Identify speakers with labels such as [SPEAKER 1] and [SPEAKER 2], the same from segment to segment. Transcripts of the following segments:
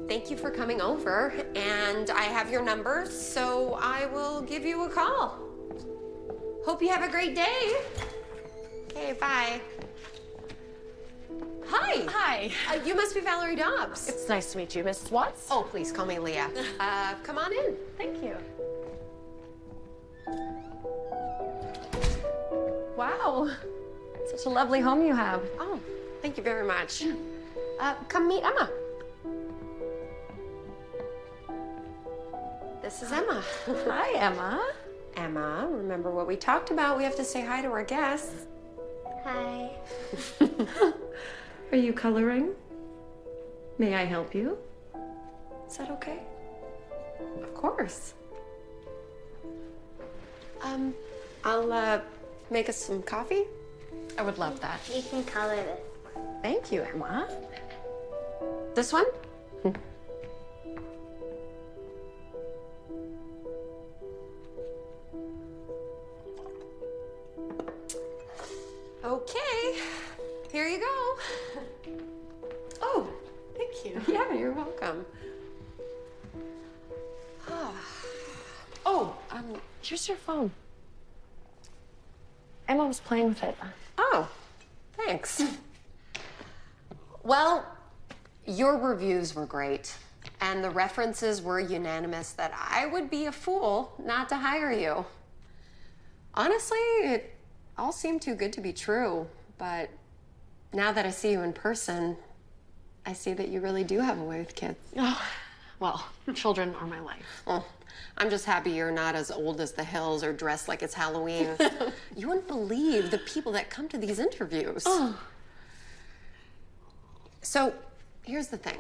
[SPEAKER 1] Thank you for coming over, and I have your number, so I will give you a call. Hope you have a great day. Okay, bye. Hi.
[SPEAKER 2] Hi.
[SPEAKER 1] You must be Valerie Dobbs.
[SPEAKER 2] It's nice to meet you, Mrs. Watts.
[SPEAKER 1] Oh, please call me Leah. Come on in.
[SPEAKER 2] Thank you. Wow. Such a lovely home you have.
[SPEAKER 1] Oh, thank you very much. Come meet Emma. This is Emma.
[SPEAKER 2] Hi, Emma.
[SPEAKER 1] Emma, remember what we talked about? We have to say hi to our guests.
[SPEAKER 3] Hi.
[SPEAKER 2] Are you coloring? May I help you? Is that okay?
[SPEAKER 1] Of course. I'll make us some coffee.
[SPEAKER 2] I would love that.
[SPEAKER 3] You can color this.
[SPEAKER 2] Thank you, Emma.
[SPEAKER 1] This one? Okay, here you go.
[SPEAKER 2] Oh, thank you.
[SPEAKER 1] Yeah, you're welcome.
[SPEAKER 2] Oh, here's your phone. Emma was playing with it.
[SPEAKER 1] Oh, thanks. Well, your reviews were great, and the references were unanimous that I would be a fool not to hire you. Honestly, it all seemed too good to be true, but now that I see you in person, I see that you really do have a way with kids.
[SPEAKER 2] Oh, well, children are my life.
[SPEAKER 1] Well, I'm just happy you're not as old as the hills or dressed like it's Halloween. You wouldn't believe the people that come to these interviews.
[SPEAKER 2] Oh.
[SPEAKER 1] So, here's the thing.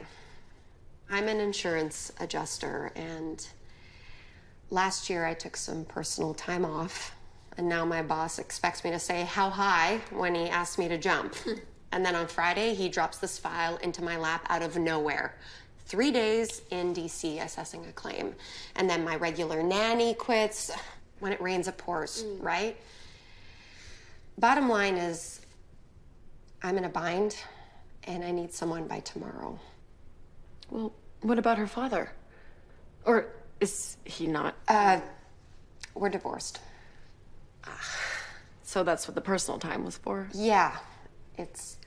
[SPEAKER 1] I'm an insurance adjuster, and last year I took some personal time off, and now my boss expects me to say how high when he asks me to jump. And then on Friday, he drops this file into my lap out of nowhere. 3 days in DC assessing a claim. And then my regular nanny quits. When it rains, it pours, right? Bottom line is, I'm in a bind, and I need someone by tomorrow.
[SPEAKER 2] Well, what about her father? Or is he not?
[SPEAKER 1] We're divorced.
[SPEAKER 2] So that's what the personal time was for?
[SPEAKER 1] Yeah, it's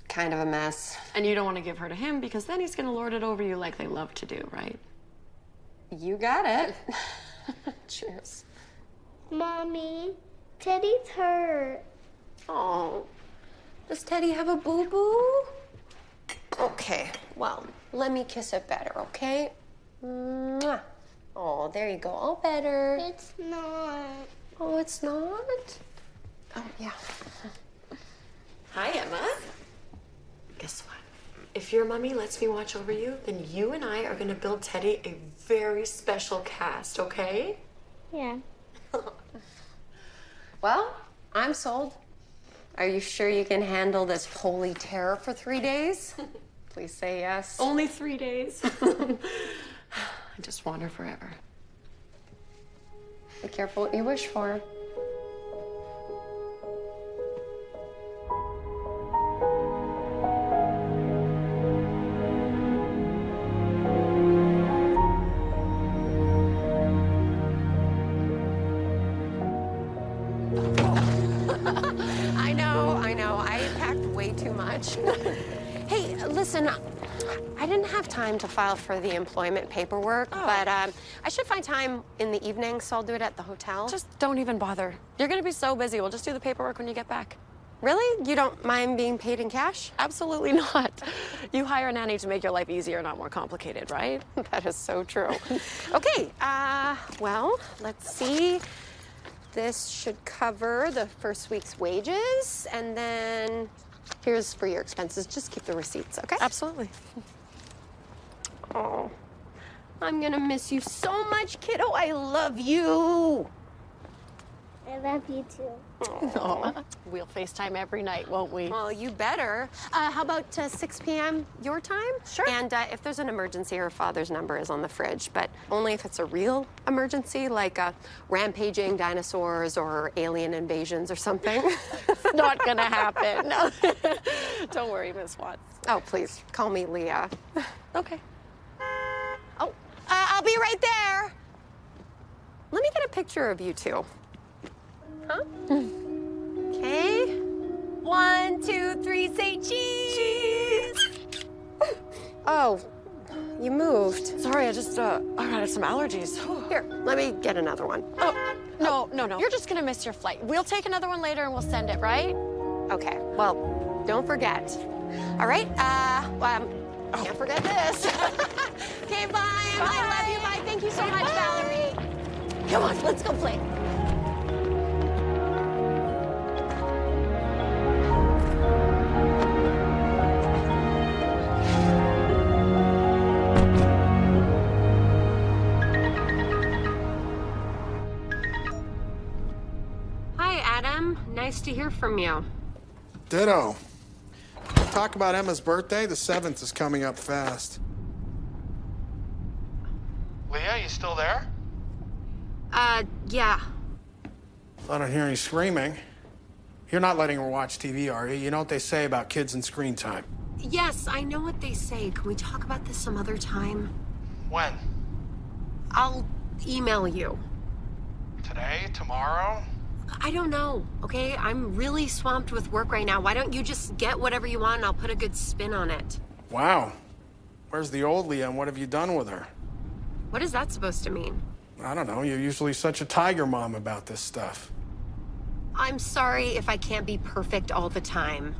[SPEAKER 1] kind of a mess.
[SPEAKER 2] And you don't want to give her to him because then he's going to lord it over you like they love to do, right?
[SPEAKER 1] You got it. Cheers.
[SPEAKER 3] Mommy, Teddy's hurt.
[SPEAKER 1] Oh, does Teddy have a boo-boo? Okay, well, let me kiss it better, okay? Mwah. Oh, there you go, all better.
[SPEAKER 3] It's not.
[SPEAKER 1] Oh, it's not? Oh, yeah.
[SPEAKER 2] Hi, Emma. Guess what? If your mommy lets me watch over you, then you and I are going to build Teddy a very special cast, okay?
[SPEAKER 3] Yeah.
[SPEAKER 1] Well, I'm sold. Are you sure you can handle this holy terror for 3 days? Please say yes.
[SPEAKER 2] Only 3 days. I just want her forever.
[SPEAKER 1] Be careful what you wish for. I know. I packed way too much. Hey, listen, I didn't have time to file for the employment paperwork, but I should find time in the evening, so I'll do it at the hotel.
[SPEAKER 2] Just don't even bother. You're going to be so busy. We'll just do the paperwork when you get back.
[SPEAKER 1] Really? You don't mind being paid in cash?
[SPEAKER 2] Absolutely not. You hire a nanny to make your life easier, not more complicated, right?
[SPEAKER 1] That is so true. Okay, well, let's see. This should cover the first week's wages, and then here's for your expenses. Just keep the receipts, okay?
[SPEAKER 2] Absolutely.
[SPEAKER 1] Oh, I'm gonna miss you so much, kiddo. I love you.
[SPEAKER 3] I love you too.
[SPEAKER 2] Aw. We'll FaceTime every night, won't we?
[SPEAKER 1] Well, you better. How about 6 p.m. your time?
[SPEAKER 2] Sure.
[SPEAKER 1] And if there's an emergency, her father's number is on the fridge, but only if it's a real emergency, like rampaging dinosaurs or alien invasions or something.
[SPEAKER 4] not gonna happen. No. Don't worry, Miss Watts.
[SPEAKER 1] Oh, please, call me Leah.
[SPEAKER 4] Okay.
[SPEAKER 1] Oh, I'll be right there. Let me get a picture of you two. Huh? Okay. 1, 2, 3, say cheese. Oh, you moved.
[SPEAKER 4] Sorry, I just I got some allergies.
[SPEAKER 1] Here, let me get another one.
[SPEAKER 4] Oh, no. You're just gonna miss your flight. We'll take another one later and we'll send it, right?
[SPEAKER 1] Okay, well, don't forget. All right, can't forget this. Okay, bye. I love you. Bye. Thank you so much, Valerie.
[SPEAKER 4] Come on, let's go play.
[SPEAKER 1] Hi, Adam. Nice to hear from you.
[SPEAKER 5] Ditto. Talk about Emma's birthday. The 7th is coming up fast. Leah, you still there?
[SPEAKER 1] Yeah.
[SPEAKER 5] I don't hear any screaming. You're not letting her watch TV, are you? You know what they say about kids and screen time.
[SPEAKER 1] Yes, I know what they say. Can we talk about this some other time?
[SPEAKER 5] When?
[SPEAKER 1] I'll email you.
[SPEAKER 5] Today? Tomorrow?
[SPEAKER 1] I don't know, okay? I'm really swamped with work right now. Why don't you just get whatever you want and I'll put a good spin on it?
[SPEAKER 5] Wow. Where's the old Leah and what have you done with her?
[SPEAKER 1] What is that supposed to mean?
[SPEAKER 5] I don't know. You're usually such a tiger mom about this stuff.
[SPEAKER 1] I'm sorry if I can't be perfect all the time.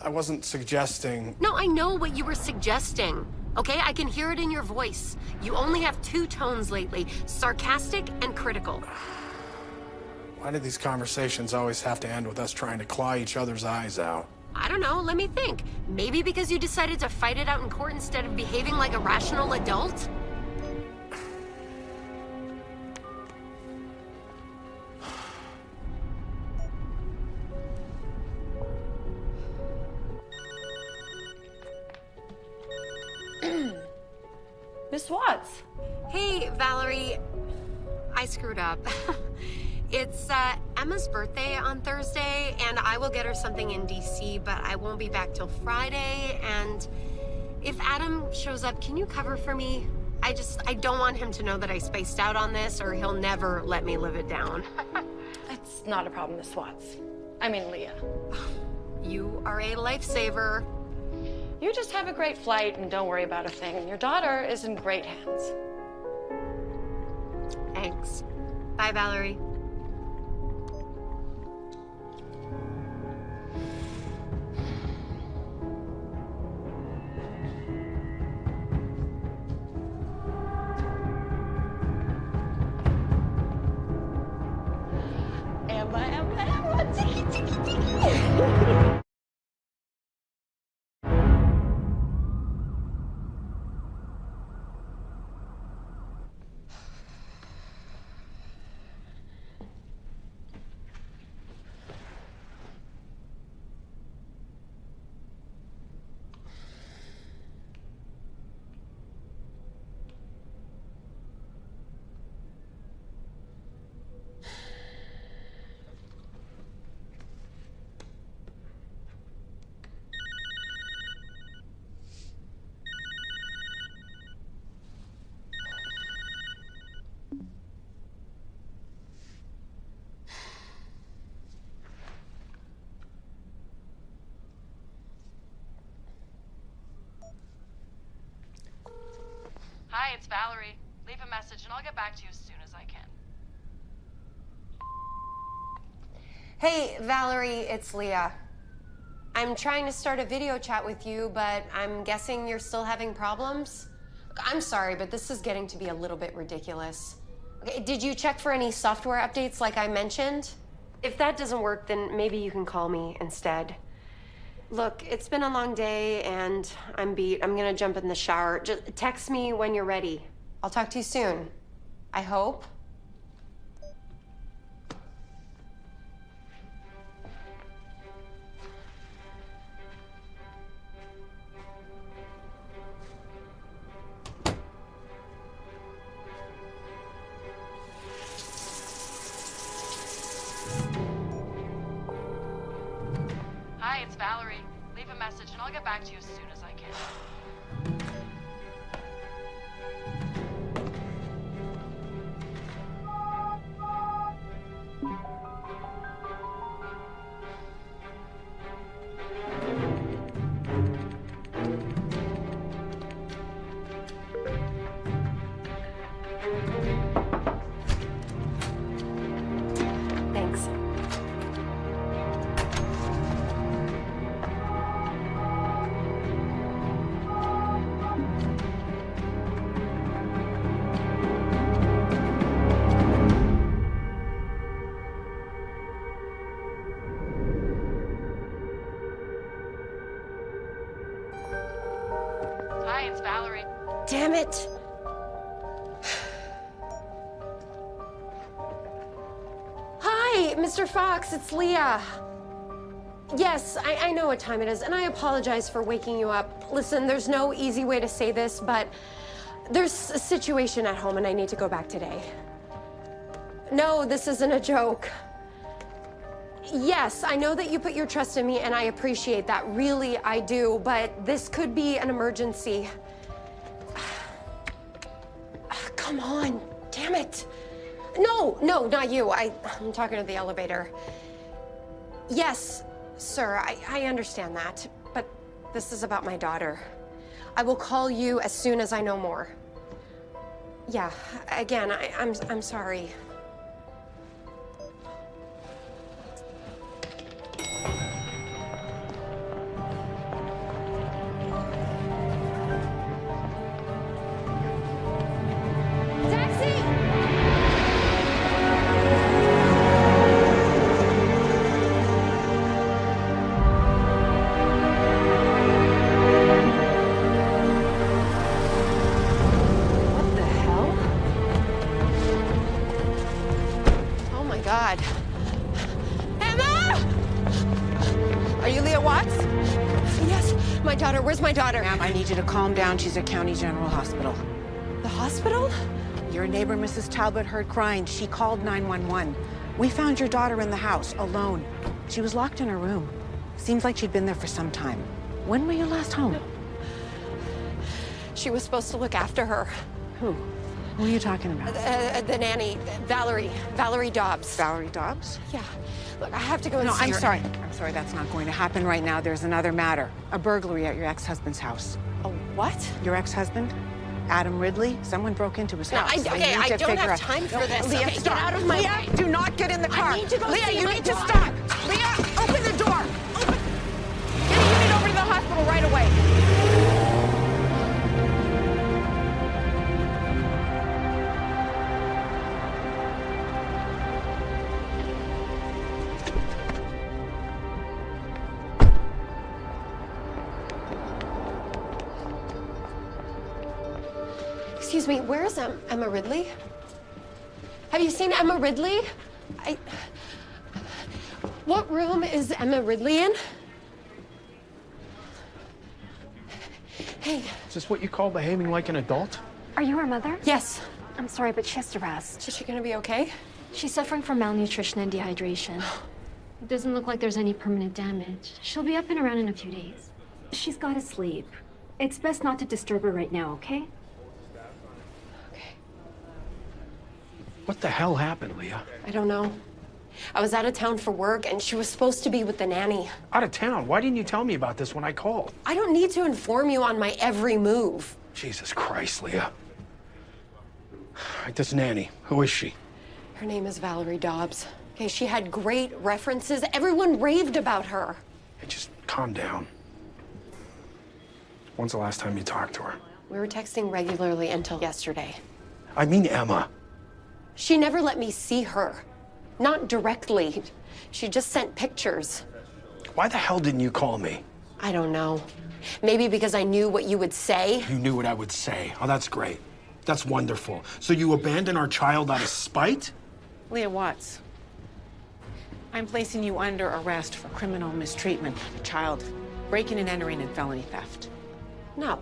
[SPEAKER 5] I wasn't suggesting...
[SPEAKER 1] No, I know what you were suggesting. Okay, I can hear it in your voice. You only have 2 tones lately, sarcastic and critical.
[SPEAKER 5] Why do these conversations always have to end with us trying to claw each other's eyes out?
[SPEAKER 1] I don't know, let me think. Maybe because you decided to fight it out in court instead of behaving like a rational adult?
[SPEAKER 4] Miss Watts.
[SPEAKER 1] Hey, Valerie. I screwed up. It's Emma's birthday on Thursday, and I will get her something in DC, but I won't be back till Friday, and if Adam shows up, can you cover for me? I don't want him to know that I spaced out on this, or he'll never let me live it down.
[SPEAKER 4] That's not a problem, Miss Watts. I mean, Leah.
[SPEAKER 1] You are a lifesaver.
[SPEAKER 4] You just have a great flight and don't worry about a thing. Your daughter is in great hands.
[SPEAKER 1] Thanks. Bye, Valerie.
[SPEAKER 4] Emma, tiki, tiki, tiki.
[SPEAKER 6] Hi, it's Valerie. Leave a message and I'll get back to you as soon as I can.
[SPEAKER 1] Hey, Valerie, it's Leah. I'm trying to start a video chat with you, but I'm guessing you're still having problems? I'm sorry, but this is getting to be a little bit ridiculous. Okay, did you check for any software updates like I mentioned? If that doesn't work, then maybe you can call me instead. Look, it's been a long day and I'm beat. I'm gonna jump in the shower. Just text me when you're ready. I'll talk to you soon. I hope.
[SPEAKER 6] Valerie. Leave a message and I'll get back to you as soon as I can.
[SPEAKER 1] Thanks.
[SPEAKER 6] Hi, it's Valerie.
[SPEAKER 1] Damn it! Hi, Mr. Fox, it's Leah. Yes, I know what time it is, and I apologize for waking you up. Listen, there's no easy way to say this, but there's a situation at home and I need to go back today. No, this isn't a joke. Yes, I know that you put your trust in me and I appreciate that. Really, I do, but this could be an emergency. Come on, damn it. No, not you. I'm talking to the elevator. Yes, sir, I understand that, but this is about my daughter. I will call you as soon as I know more. Yeah, again, I'm sorry. God. Emma! Are you Leah Watts? Yes, my daughter. Where's my daughter?
[SPEAKER 7] Ma'am, I need you to calm down. She's at County General Hospital.
[SPEAKER 1] The hospital?
[SPEAKER 7] Your neighbor, Mrs. Talbot, heard crying. She called 911. We found your daughter in the house, alone. She was locked in her room. Seems like she'd been there for some time. When were you last home?
[SPEAKER 1] She was supposed to look after her.
[SPEAKER 7] Who? Who are you talking about?
[SPEAKER 1] The nanny, Valerie Dobbs.
[SPEAKER 7] Valerie Dobbs?
[SPEAKER 1] Yeah. Look, I have to go and
[SPEAKER 7] No,
[SPEAKER 1] see
[SPEAKER 7] I'm
[SPEAKER 1] her.
[SPEAKER 7] sorry. I'm sorry, that's not going to happen right now. There's another matter. A burglary at your ex-husband's house.
[SPEAKER 1] A what?
[SPEAKER 7] Your ex-husband, Adam Ridley, someone broke into his
[SPEAKER 1] No,
[SPEAKER 7] house.
[SPEAKER 1] I don't have time for this.
[SPEAKER 7] Leah,
[SPEAKER 1] Okay,
[SPEAKER 7] stop.
[SPEAKER 1] get out of my
[SPEAKER 7] Leah,
[SPEAKER 1] way.
[SPEAKER 7] do not get in the car.
[SPEAKER 1] I need to go
[SPEAKER 7] Leah,
[SPEAKER 1] see
[SPEAKER 7] you
[SPEAKER 1] my
[SPEAKER 7] need to
[SPEAKER 1] daughter.
[SPEAKER 7] stop. Leah, open the door. Open. Get a unit over to the hospital right away.
[SPEAKER 1] Excuse me, where's Emma Ridley? Have you seen Emma Ridley? What room is Emma Ridley in? Hey.
[SPEAKER 5] Is this what you call behaving like an adult?
[SPEAKER 8] Are you her mother?
[SPEAKER 1] Yes.
[SPEAKER 8] I'm sorry, but she has to rest.
[SPEAKER 1] Is she gonna be okay?
[SPEAKER 8] She's suffering from malnutrition and dehydration. It doesn't look like there's any permanent damage. She'll be up and around in a few days. She's gotta sleep. It's best not to disturb her right now, okay?
[SPEAKER 1] Okay.
[SPEAKER 5] What the hell happened, Leah?
[SPEAKER 1] I don't know. I was out of town for work and she was supposed to be with the nanny.
[SPEAKER 5] Out of town? Why didn't you tell me about this when I called?
[SPEAKER 1] I don't need to inform you on my every move.
[SPEAKER 5] Jesus Christ, Leah. All right, this nanny, who is she?
[SPEAKER 1] Her name is Valerie Dobbs. Okay, she had great references. Everyone raved about her.
[SPEAKER 5] Hey, just calm down. When's the last time you talked to her?
[SPEAKER 1] We were texting regularly until yesterday.
[SPEAKER 5] I mean Emma.
[SPEAKER 1] She never let me see her. Not directly. She just sent pictures.
[SPEAKER 5] Why the hell didn't you call me?
[SPEAKER 1] I don't know. Maybe because I knew what you would say.
[SPEAKER 5] You knew what I would say. Oh, that's great. That's wonderful. So you abandoned our child out of spite?
[SPEAKER 7] Leah Watts, I'm placing you under arrest for criminal mistreatment of a child, breaking and entering, and felony theft.
[SPEAKER 1] No.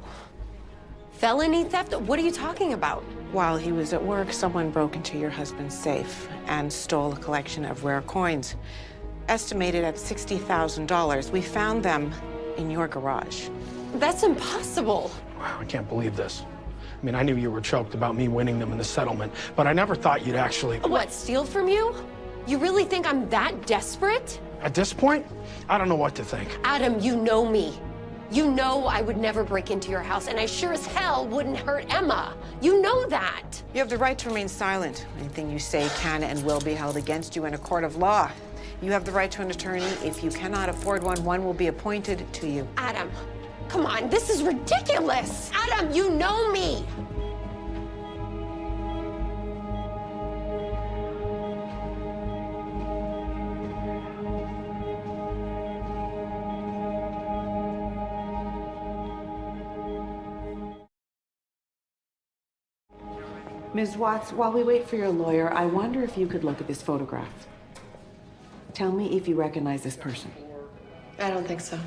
[SPEAKER 1] Felony theft? What are you talking about?
[SPEAKER 7] While he was at work, someone broke into your husband's safe and stole a collection of rare coins. estimated at $60,000. We found them in your garage.
[SPEAKER 1] That's impossible.
[SPEAKER 5] Wow, I can't believe this. I mean, I knew you were choked about me winning them in the settlement, but I never thought you'd actually...
[SPEAKER 1] What, steal from you? You really think I'm that desperate?
[SPEAKER 5] At this point, I don't know what to think.
[SPEAKER 1] Adam, you know me. You know I would never break into your house, and I sure as hell wouldn't hurt Emma. You know that.
[SPEAKER 7] You have the right to remain silent. Anything you say can and will be held against you in a court of law. You have the right to an attorney. If you cannot afford one, one will be appointed to you.
[SPEAKER 1] Adam, come on, this is ridiculous. Adam, you know me.
[SPEAKER 7] Ms. Watts, while we wait for your lawyer, I wonder if you could look at this photograph. Tell me if you recognize this person.
[SPEAKER 1] I don't think so.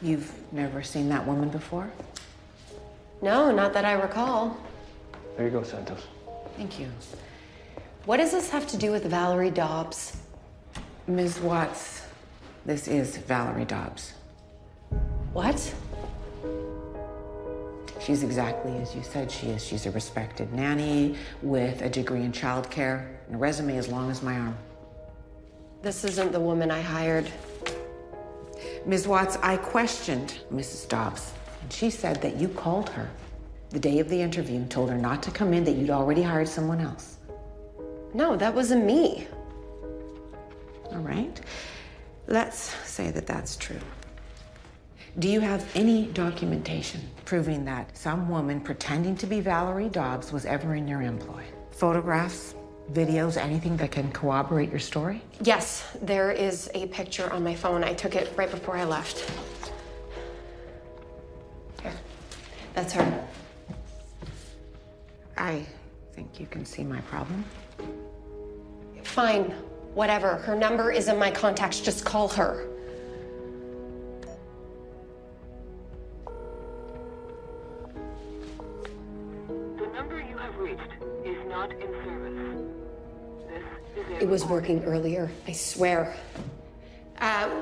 [SPEAKER 7] You've never seen that woman before?
[SPEAKER 1] No, not that I recall.
[SPEAKER 9] There you go, Santos.
[SPEAKER 7] Thank you.
[SPEAKER 1] What does this have to do with Valerie Dobbs?
[SPEAKER 7] Ms. Watts, this is Valerie Dobbs.
[SPEAKER 1] What?
[SPEAKER 7] She's exactly as you said she is. She's a respected nanny with a degree in childcare and a resume as long as my arm.
[SPEAKER 1] This isn't the woman I hired.
[SPEAKER 7] Ms. Watts, I questioned Mrs. Dobbs, and she said that you called her the day of the interview and told her not to come in, that you'd already hired someone else.
[SPEAKER 1] No, that wasn't me.
[SPEAKER 7] All right. Let's say that that's true. Do you have any documentation proving that some woman pretending to be Valerie Dobbs was ever in your employ? Photographs, videos, anything that can corroborate your story?
[SPEAKER 1] Yes, there is a picture on my phone. I took it right before I left. Here, that's her.
[SPEAKER 7] I think you can see my problem.
[SPEAKER 1] Fine, whatever. Her number is in my contacts. Just call her.
[SPEAKER 10] The number you have reached is not in service. This is
[SPEAKER 1] It was working earlier, I swear.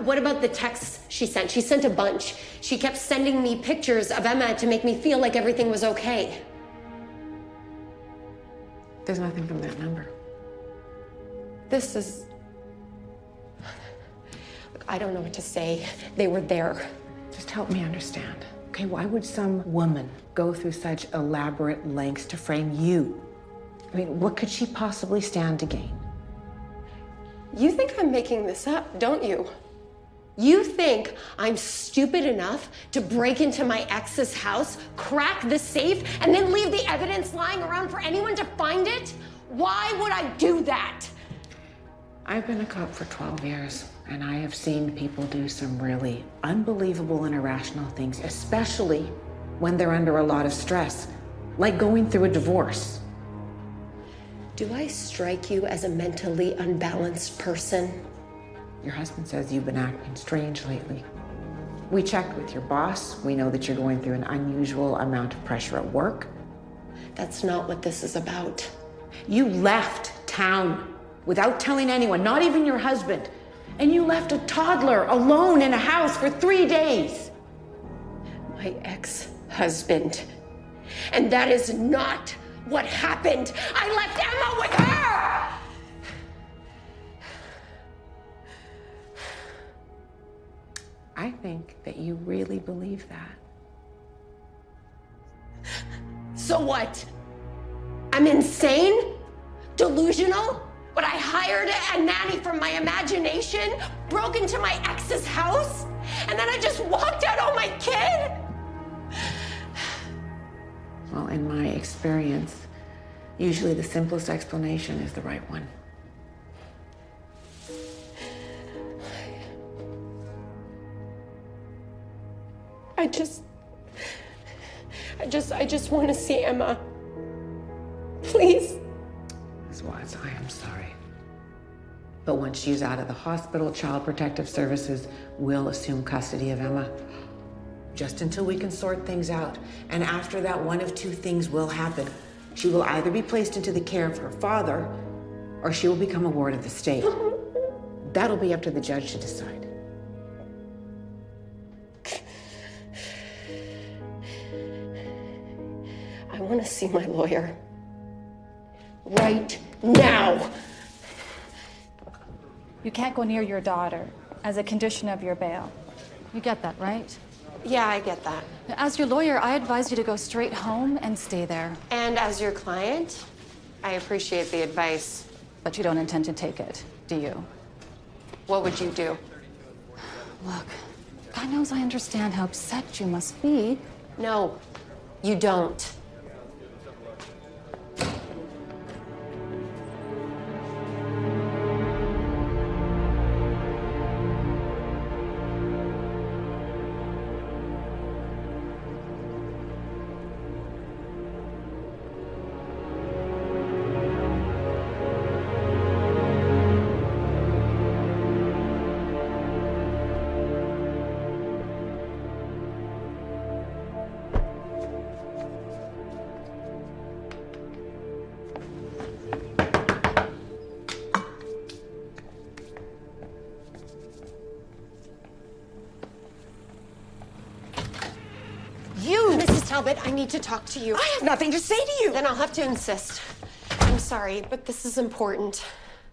[SPEAKER 1] What about the texts she sent? She sent a bunch. She kept sending me pictures of Emma to make me feel like everything was okay.
[SPEAKER 7] There's nothing from that number.
[SPEAKER 1] This is... Look, I don't know what to say. They were there.
[SPEAKER 7] Just help me understand. Okay, why would some woman go through such elaborate lengths to frame you? I mean, what could she possibly stand to gain?
[SPEAKER 1] You think I'm making this up, don't you? You think I'm stupid enough to break into my ex's house, crack the safe, and then leave the evidence lying around for anyone to find it? Why would I do that?
[SPEAKER 7] I've been a cop for 12 years, and I have seen people do some really unbelievable and irrational things, especially when they're under a lot of stress, like going through a divorce.
[SPEAKER 1] Do I strike you as a mentally unbalanced person?
[SPEAKER 7] Your husband says you've been acting strange lately. We checked with your boss. We know that you're going through an unusual amount of pressure at work.
[SPEAKER 1] That's not what this is about.
[SPEAKER 7] You left town without telling anyone, not even your husband. And you left a toddler alone in a house for 3 days.
[SPEAKER 1] My ex-husband. And that is not what happened. I left Emma with her!
[SPEAKER 7] I think that you really believe that.
[SPEAKER 1] So what? I'm insane? Delusional? But I hired a nanny from my imagination, broke into my ex's house, and then I just walked out on my kid?
[SPEAKER 7] Well, in my experience, usually the simplest explanation is the right one.
[SPEAKER 1] I just want to see Emma. Please.
[SPEAKER 7] Ms. Watts, I am sorry. But once she's out of the hospital, Child Protective Services will assume custody of Emma. Just until we can sort things out. And after that, one of two things will happen. She will either be placed into the care of her father, or she will become a ward of the state. that'll be up to the judge to decide.
[SPEAKER 1] I want to see my lawyer. Right now.
[SPEAKER 9] You can't go near your daughter as a condition of your bail. You get that, right?
[SPEAKER 1] Yeah, I get that.
[SPEAKER 9] As your lawyer, I advise you to go straight home and stay there.
[SPEAKER 1] And as your client, I appreciate the advice.
[SPEAKER 9] But you don't intend to take it, do you?
[SPEAKER 1] What would you do?
[SPEAKER 9] Look, God knows I understand how upset you must be.
[SPEAKER 1] No, you don't. Mrs. Talbot, I need to talk to you.
[SPEAKER 7] I have nothing to say to you.
[SPEAKER 1] Then I'll have to insist. I'm sorry, but this is important.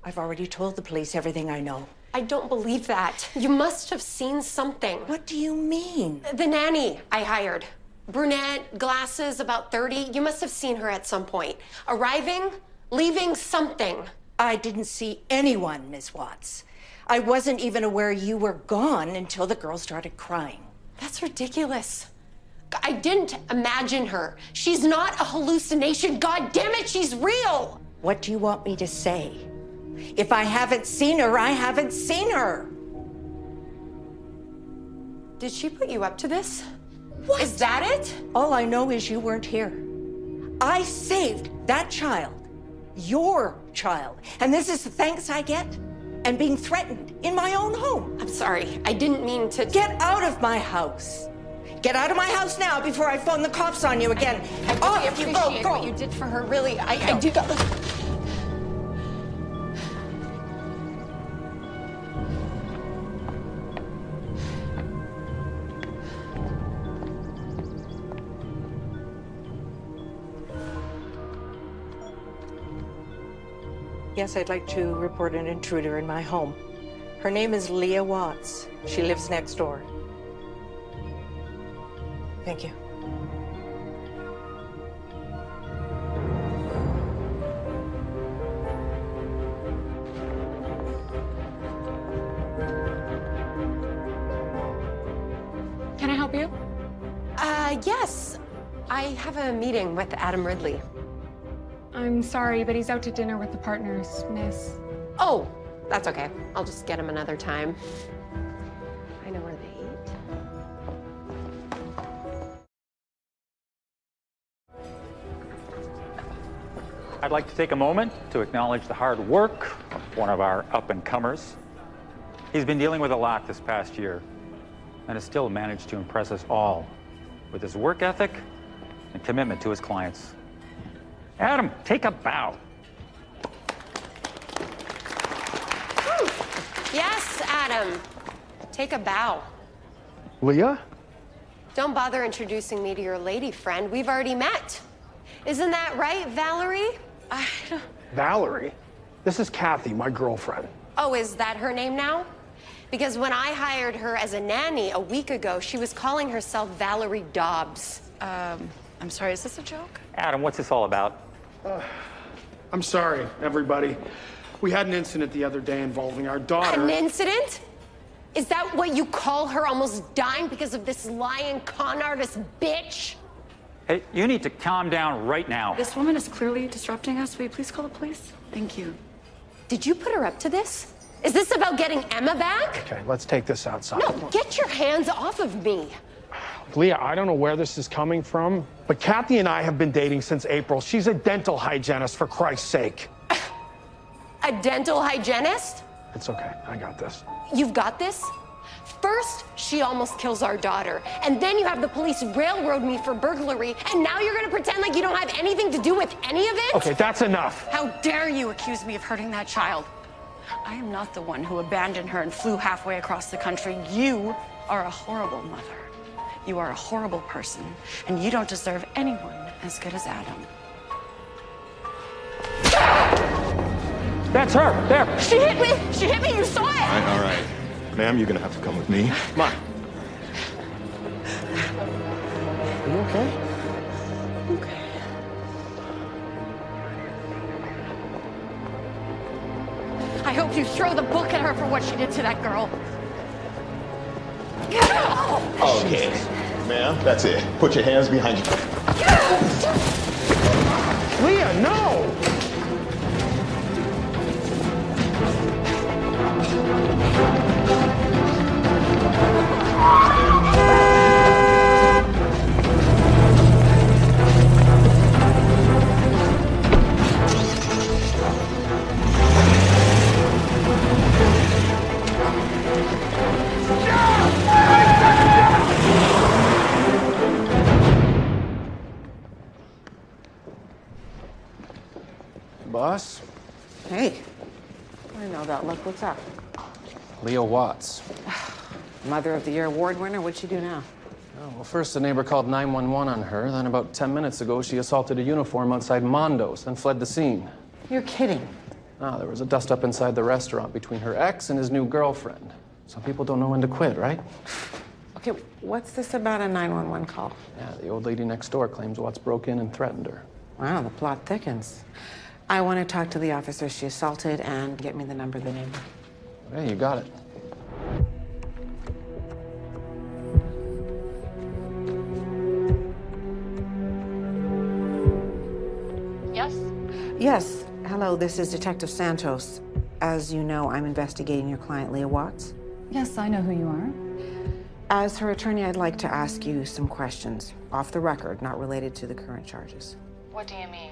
[SPEAKER 7] I've already told the police everything I know.
[SPEAKER 1] I don't believe that. You must have seen something.
[SPEAKER 7] What do you mean?
[SPEAKER 1] The nanny I hired. Brunette, glasses, about 30. You must have seen her at some point. Arriving, leaving something.
[SPEAKER 7] I didn't see anyone, Miss Watts. I wasn't even aware you were gone until the girl started crying.
[SPEAKER 1] That's ridiculous. I didn't imagine her. She's not a hallucination. God damn it, she's real.
[SPEAKER 7] What do you want me to say? If I haven't seen her, I haven't seen her.
[SPEAKER 1] Did she put you up to this?
[SPEAKER 7] What?
[SPEAKER 1] Is that it?
[SPEAKER 7] All I know is you weren't here. I saved that child, your child, and this is the thanks I get? And being threatened in my own home.
[SPEAKER 1] I'm sorry, I didn't mean to.
[SPEAKER 7] Get out of my house. Get out of my house now before I phone the cops on you again.
[SPEAKER 1] I really appreciate what you did for her, really. I do.
[SPEAKER 7] Yes, I'd like to report an intruder in my home. Her name is Leah Watts. She lives next door. Thank you.
[SPEAKER 8] Can I help you?
[SPEAKER 1] Yes. I have a meeting with Adam Ridley.
[SPEAKER 8] I'm sorry, but he's out to dinner with the partners, miss.
[SPEAKER 1] Oh, that's okay. I'll just get him another time. I know where they eat.
[SPEAKER 11] I'd like to take a moment to acknowledge the hard work of one of our up-and-comers. He's been dealing with a lot this past year and has still managed to impress us all with his work ethic and commitment to his clients. Adam, take a bow.
[SPEAKER 1] Yes, Adam. Take a bow.
[SPEAKER 5] Leah?
[SPEAKER 1] Don't bother introducing me to your lady friend. We've already met. Isn't that right, Valerie?
[SPEAKER 5] Valerie? This is Kathy, my girlfriend.
[SPEAKER 1] Oh, is that her name now? Because when I hired her as a nanny a week ago, she was calling herself Valerie Dobbs.
[SPEAKER 4] I'm sorry, is this a joke?
[SPEAKER 11] Adam, what's this all about?
[SPEAKER 5] I'm sorry, everybody. We had an incident the other day involving our daughter.
[SPEAKER 1] An incident? Is that what you call her, almost dying because of this lying con artist bitch?
[SPEAKER 11] Hey, you need to calm down right now.
[SPEAKER 9] This woman is clearly disrupting us. Will you please call the police? Thank you.
[SPEAKER 1] Did you put her up to this? Is this about getting Emma back?
[SPEAKER 5] Okay, let's take this outside.
[SPEAKER 1] No, get your hands off of me.
[SPEAKER 5] Leah, I don't know where this is coming from, but Kathy and I have been dating since April. She's a dental hygienist, for Christ's sake.
[SPEAKER 1] A dental hygienist?
[SPEAKER 5] It's okay, I got this.
[SPEAKER 1] You've got this? First, she almost kills our daughter, and then you have the police railroad me for burglary, and now you're gonna pretend like you don't have anything to do with any of it?
[SPEAKER 5] Okay, that's enough.
[SPEAKER 4] How dare you accuse me of hurting that child? I am not the one who abandoned her and flew halfway across the country. You are a horrible mother. You are a horrible person, and you don't deserve anyone as good as Adam.
[SPEAKER 5] That's her. There.
[SPEAKER 4] She hit me! She hit me! You saw it!
[SPEAKER 12] All right. Ma'am, you're gonna have to come with me. Come on.
[SPEAKER 5] Are you okay?
[SPEAKER 4] Okay. I hope you throw the book at her for what she did to that girl.
[SPEAKER 12] Okay. Ma'am, that's it. Put your hands behind you.
[SPEAKER 5] Leah, no!
[SPEAKER 13] Boss?
[SPEAKER 7] Hey. I know that look. What's up?
[SPEAKER 13] Leah Watts.
[SPEAKER 7] Mother of the Year award winner. What'd she do now?
[SPEAKER 13] Oh, well, first the neighbor called 911 on her. Then about 10 minutes ago, she assaulted a uniform outside Mondo's, then fled the scene.
[SPEAKER 7] You're kidding.
[SPEAKER 13] Ah, there was a dust-up inside the restaurant between her ex and his new girlfriend. Some people don't know when to quit, right?
[SPEAKER 7] Okay, what's this about a 911 call?
[SPEAKER 13] Yeah, the old lady next door claims Watts broke in and threatened her.
[SPEAKER 7] Wow, the plot thickens. I want to talk to the officer she assaulted and get me the number of the neighbor.
[SPEAKER 13] Hey, you got it.
[SPEAKER 6] Yes?
[SPEAKER 7] Yes. Hello, this is Detective Santos. As you know, I'm investigating your client, Leah Watts.
[SPEAKER 9] Yes, I know who you are.
[SPEAKER 7] As her attorney, I'd like to ask you some questions, off the record, not related to the current charges.
[SPEAKER 6] What do you mean?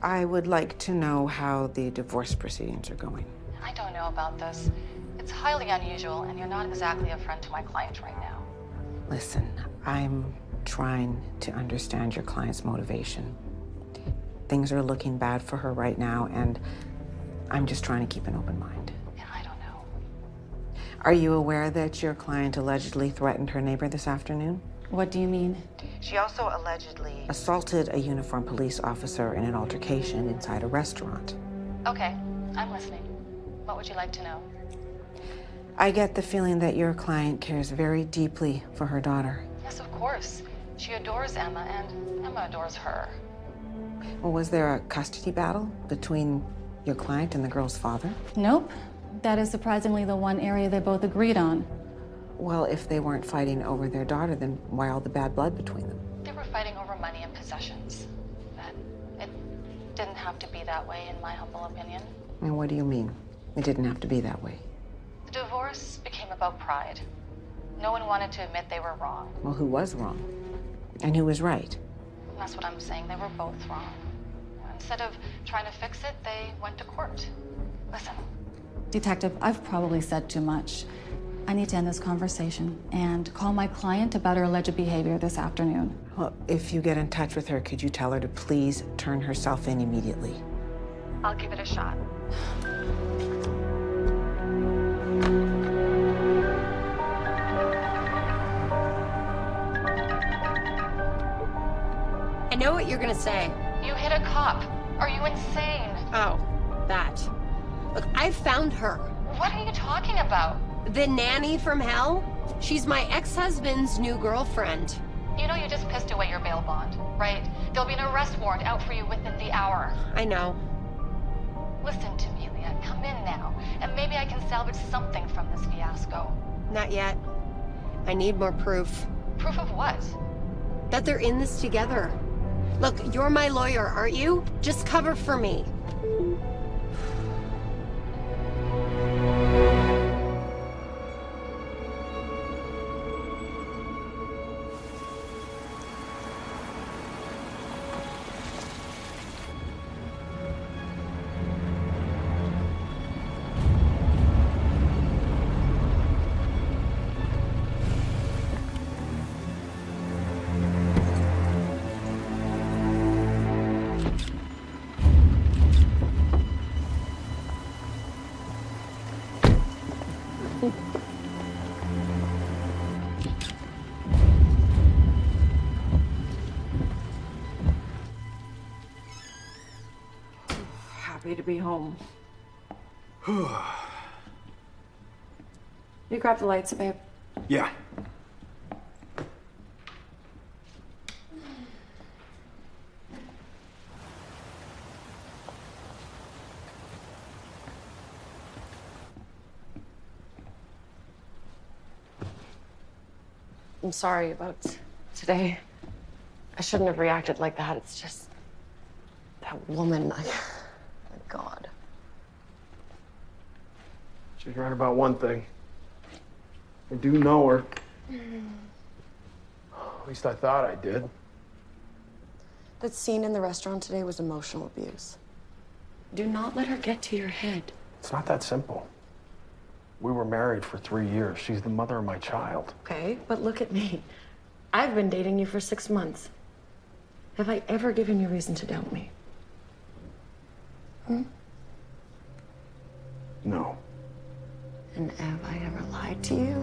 [SPEAKER 7] I would like to know how the divorce proceedings are going.
[SPEAKER 6] I don't know about this. It's highly unusual, and you're not exactly a friend to my client right now.
[SPEAKER 7] Listen, I'm trying to understand your client's motivation. Things are looking bad for her right now, and I'm just trying to keep an open mind.
[SPEAKER 6] Yeah, I don't know.
[SPEAKER 7] Are you aware that your client allegedly threatened her neighbor this afternoon?
[SPEAKER 9] What do you mean?
[SPEAKER 7] She also allegedly assaulted a uniformed police officer in an altercation inside a restaurant.
[SPEAKER 6] Okay, I'm listening. What would you like to know?
[SPEAKER 7] I get the feeling that your client cares very deeply for her daughter.
[SPEAKER 6] Yes, of course. She adores Emma, and Emma adores her.
[SPEAKER 7] Well, was there a custody battle between your client and the girl's father?
[SPEAKER 9] Nope. That is surprisingly the one area they both agreed on.
[SPEAKER 7] Well, if they weren't fighting over their daughter, then why all the bad blood between them?
[SPEAKER 6] They were fighting over money and possessions. But it didn't have to be that way, in my humble opinion.
[SPEAKER 7] And what do you mean? It didn't have to be that way.
[SPEAKER 6] The divorce became about pride. No one wanted to admit they were wrong.
[SPEAKER 7] Well, who was wrong? And who was right?
[SPEAKER 6] And that's what I'm saying. They were both wrong. Instead of trying to fix it, they went to court. Listen.
[SPEAKER 9] Detective, I've probably said too much. I need to end this conversation and call my client about her alleged behavior this afternoon.
[SPEAKER 7] Well, if you get in touch with her, could you tell her to please turn herself in immediately?
[SPEAKER 6] I'll give it a shot.
[SPEAKER 1] I know what you're gonna say.
[SPEAKER 6] You hit a cop. Are you insane?
[SPEAKER 1] Oh, that. Look, I found her.
[SPEAKER 6] What are you talking about?
[SPEAKER 1] The nanny from hell? She's my ex-husband's new girlfriend.
[SPEAKER 6] You know you just pissed away your bail bond, right? There'll be an arrest warrant out for you within the hour.
[SPEAKER 1] I know.
[SPEAKER 6] Listen to me, Leah. Come in now, and maybe I can salvage something from this fiasco.
[SPEAKER 1] Not yet. I need more proof.
[SPEAKER 6] Proof of what?
[SPEAKER 1] That they're in this together. Look, you're my lawyer, aren't you? Just cover for me.
[SPEAKER 4] happy to be home. You grab the lights, babe.
[SPEAKER 5] Yeah.
[SPEAKER 4] I'm sorry about today. I shouldn't have reacted like that. It's just that woman. My God.
[SPEAKER 5] She's right about one thing. I do know her. At least I thought I did.
[SPEAKER 4] That scene in the restaurant today was emotional abuse. Do not let her get to your head.
[SPEAKER 5] It's not that simple. We were married for 3 years. She's the mother of my child.
[SPEAKER 4] Okay, but look at me. I've been dating you for 6 months. Have I ever given you reason to doubt me?
[SPEAKER 5] No.
[SPEAKER 4] And have I ever lied to you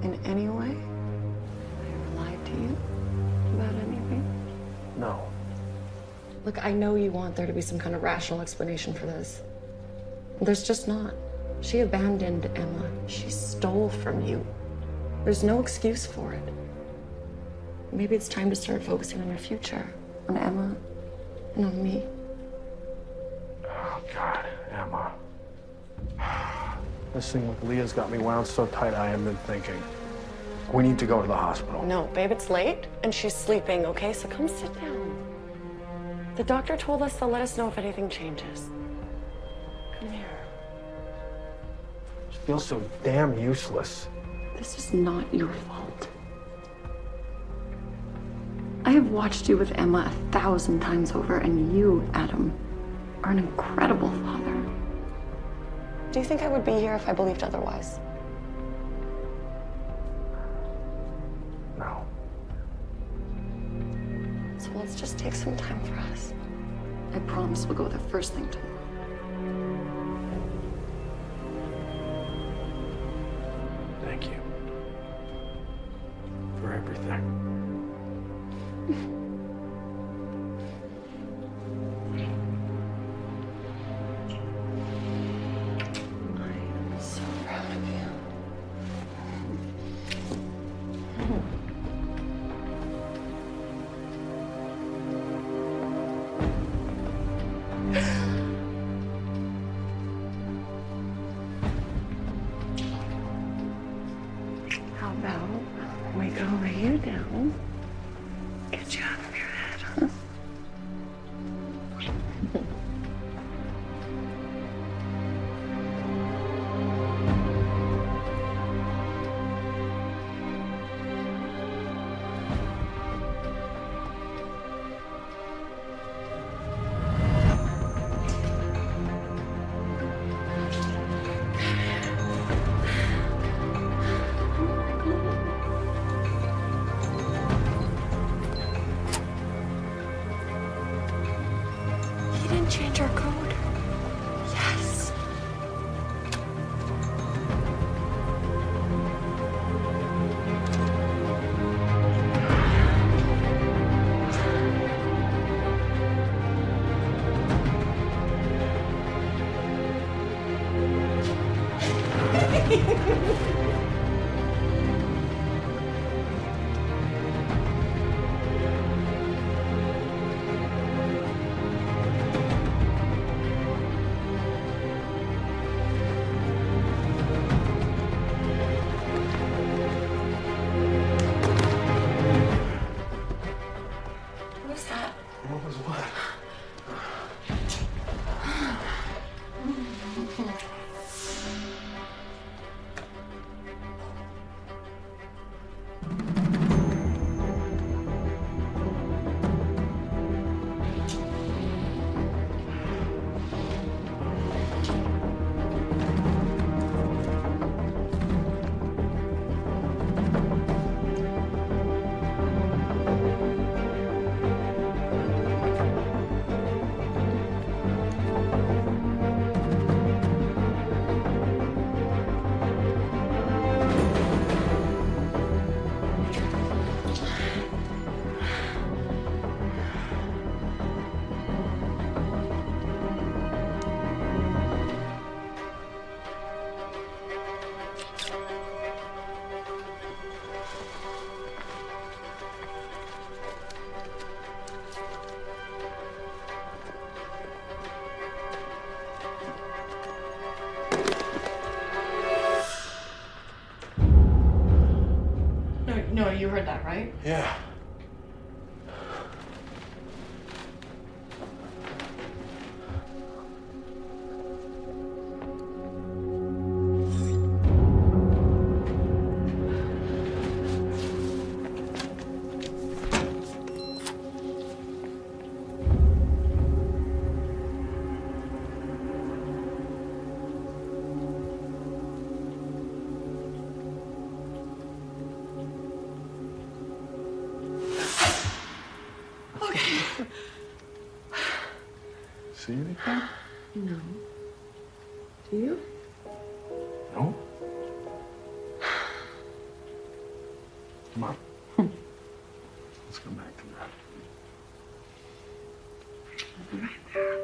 [SPEAKER 4] in any way? Have I ever lied to you about anything?
[SPEAKER 5] No.
[SPEAKER 4] Look, I know you want there to be some kind of rational explanation for this. There's just not. She abandoned Emma. She stole from you. There's no excuse for it. Maybe it's time to start focusing on your future, on Emma, and on me.
[SPEAKER 5] Oh, God, Emma. This thing with Leah's got me wound so tight I haven't been thinking. We need to go to the hospital.
[SPEAKER 4] No, babe, it's late, and she's sleeping, okay? So come sit down. The doctor told us they'll let us know if anything changes. Come here.
[SPEAKER 5] She feels so damn useless.
[SPEAKER 4] This is not your fault. I have watched you with Emma 1,000 times over, and you, Adam, are an incredible father. Do you think I would be here if I believed otherwise?
[SPEAKER 5] No.
[SPEAKER 4] So let's just take some time for us. I promise we'll go the first thing tomorrow.
[SPEAKER 5] Thank you. For everything.
[SPEAKER 4] I'm so proud of you. How about we go lay you down, get you out of your head, huh? He didn't change our code. Yes. What was that?
[SPEAKER 5] What was what?
[SPEAKER 4] right?
[SPEAKER 5] Yeah. See anything?
[SPEAKER 4] No. Do you?
[SPEAKER 5] No. Come on. Let's go back to that.
[SPEAKER 4] I'll be right there.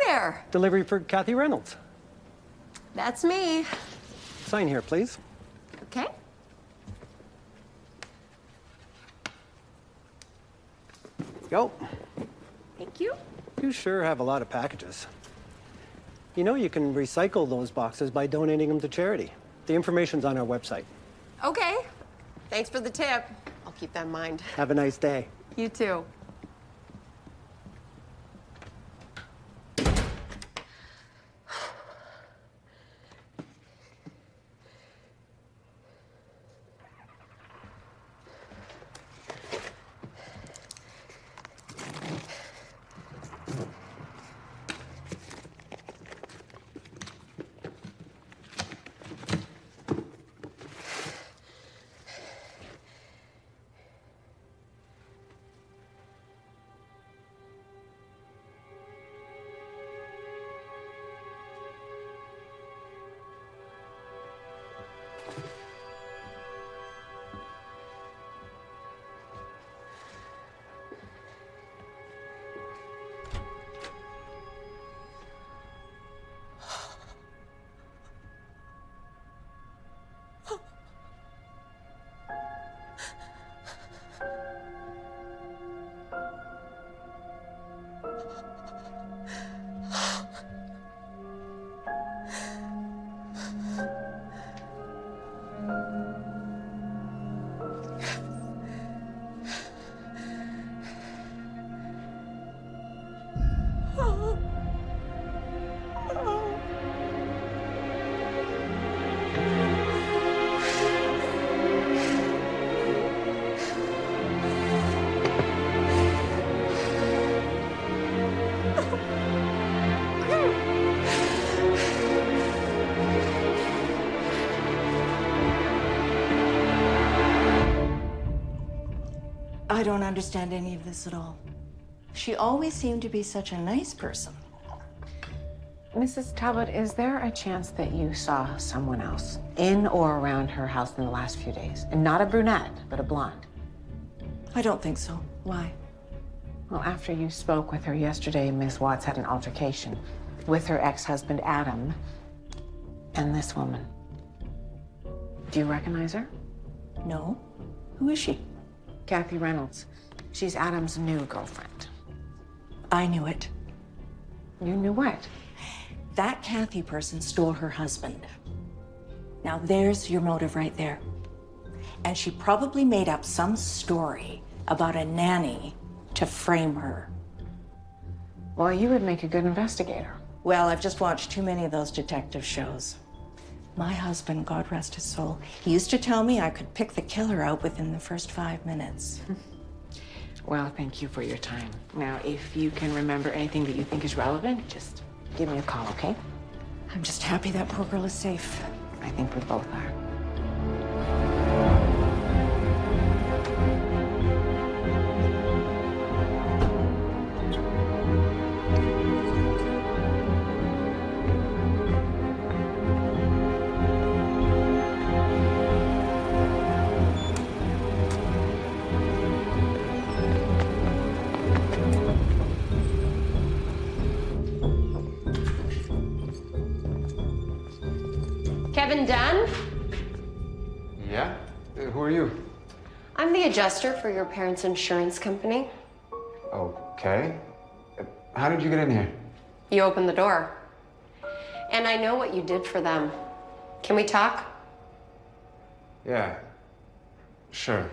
[SPEAKER 1] There.
[SPEAKER 14] Delivery for Kathy Reynolds.
[SPEAKER 1] That's me.
[SPEAKER 14] Sign here, please.
[SPEAKER 1] Okay.
[SPEAKER 14] Go.
[SPEAKER 1] Thank you.
[SPEAKER 14] You sure have a lot of packages. You know you can recycle those boxes by donating them to charity. The information's on our website.
[SPEAKER 1] Okay. Thanks for the tip. I'll keep that in mind.
[SPEAKER 14] Have a nice day.
[SPEAKER 1] You too.
[SPEAKER 15] I don't understand any of this at all. She always seemed to be such a nice person.
[SPEAKER 7] Mrs. Talbot, is there a chance that you saw someone else in or around her house in the last few days? And not a brunette, but a blonde?
[SPEAKER 15] I don't think so. Why?
[SPEAKER 7] Well, after you spoke with her yesterday, Miss Watts had an altercation with her ex-husband, Adam, and this woman. Do you recognize her?
[SPEAKER 15] No. Who is she?
[SPEAKER 7] Kathy Reynolds. She's Adam's new girlfriend.
[SPEAKER 15] I knew it.
[SPEAKER 7] You knew what?
[SPEAKER 15] That Kathy person stole her husband. Now there's your motive right there. And she probably made up some story about a nanny to frame her.
[SPEAKER 7] Well, you would make a good investigator.
[SPEAKER 15] Well, I've just watched too many of those detective shows. My husband, God rest his soul, he used to tell me I could pick the killer out within the first 5 minutes.
[SPEAKER 7] Well, thank you for your time. Now, if you can remember anything that you think is relevant, just give me a call, okay?
[SPEAKER 15] I'm just happy that poor girl is safe.
[SPEAKER 7] I think we both are.
[SPEAKER 1] Kevin Dunn?
[SPEAKER 16] Yeah? Who are you?
[SPEAKER 1] I'm the adjuster for your parents' insurance company.
[SPEAKER 16] Okay. How did you get in here?
[SPEAKER 1] You opened the door. And I know what you did for them. Can we talk?
[SPEAKER 16] Yeah. Sure.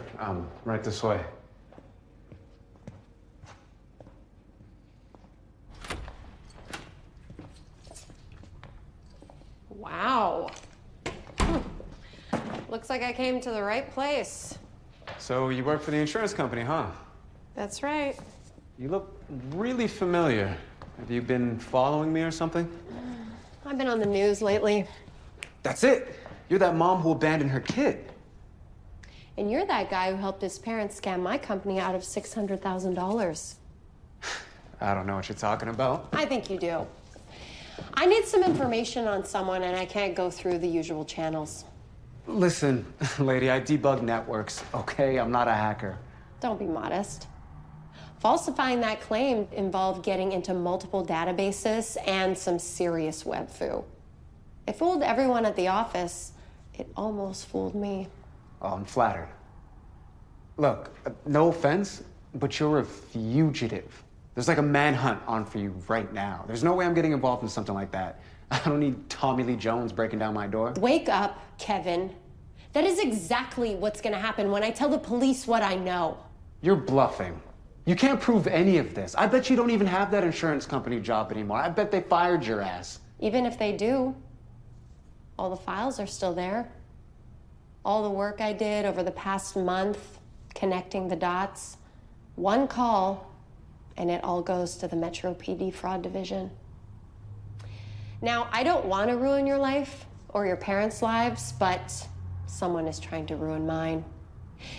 [SPEAKER 16] Right this way.
[SPEAKER 1] Wow. Looks like I came to the right place.
[SPEAKER 16] So you work for the insurance company, huh?
[SPEAKER 1] That's right.
[SPEAKER 16] You look really familiar. Have you been following me or something?
[SPEAKER 1] I've been on the news lately.
[SPEAKER 16] That's it. You're that mom who abandoned her kid.
[SPEAKER 1] And you're that guy who helped his parents scam my company out of $600,000.
[SPEAKER 16] I don't know what you're talking about.
[SPEAKER 1] I think you do. I need some information on someone and I can't go through the usual channels.
[SPEAKER 16] Listen, lady, I debug networks, okay? I'm not a hacker.
[SPEAKER 1] Don't be modest. Falsifying that claim involved getting into multiple databases and some serious web foo. It fooled everyone at the office. It almost fooled me.
[SPEAKER 16] Oh, I'm flattered. Look, no offense, but you're a fugitive. There's like a manhunt on for you right now. There's no way I'm getting involved in something like that. I don't need Tommy Lee Jones breaking down my door.
[SPEAKER 1] Wake up, Kevin. That is exactly what's gonna happen when I tell the police what I know.
[SPEAKER 16] You're bluffing. You can't prove any of this. I bet you don't even have that insurance company job anymore. I bet they fired your ass.
[SPEAKER 1] Even if they do, all the files are still there. All the work I did over the past month, connecting the dots. One call, and it all goes to the Metro PD Fraud Division. Now, I don't want to ruin your life or your parents' lives, but someone is trying to ruin mine.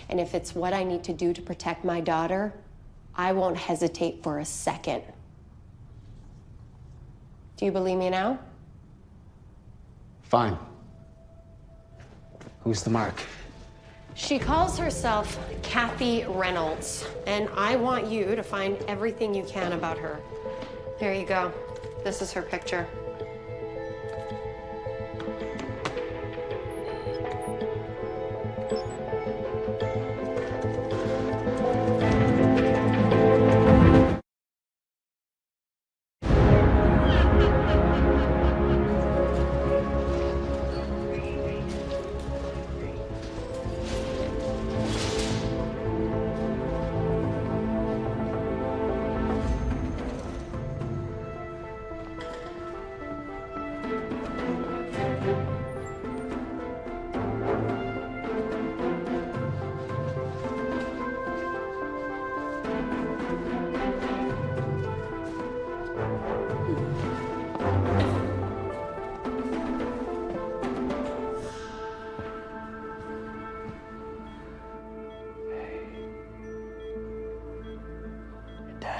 [SPEAKER 1] And if it's what I need to do to protect my daughter, I won't hesitate for a second. Do you believe me now?
[SPEAKER 16] Fine. Who's the mark?
[SPEAKER 1] She calls herself Kathy Reynolds, and I want you to find everything you can about her. Here you go. This is her picture.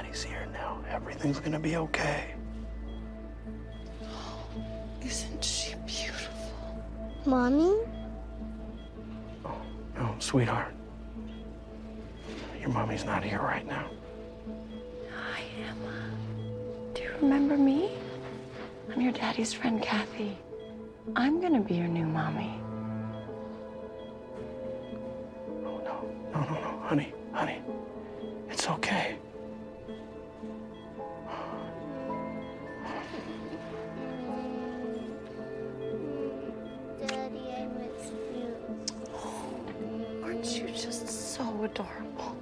[SPEAKER 5] Daddy's here now. Everything's gonna be okay.
[SPEAKER 4] Isn't she beautiful?
[SPEAKER 3] Mommy?
[SPEAKER 5] Oh, sweetheart. Your mommy's not here right now.
[SPEAKER 4] Hi, Emma. Do you remember me? I'm your daddy's friend, Kathy. I'm gonna be your new mommy.
[SPEAKER 5] No, honey. It's okay.
[SPEAKER 3] Daddy, I miss you.
[SPEAKER 4] Aren't you just so adorable?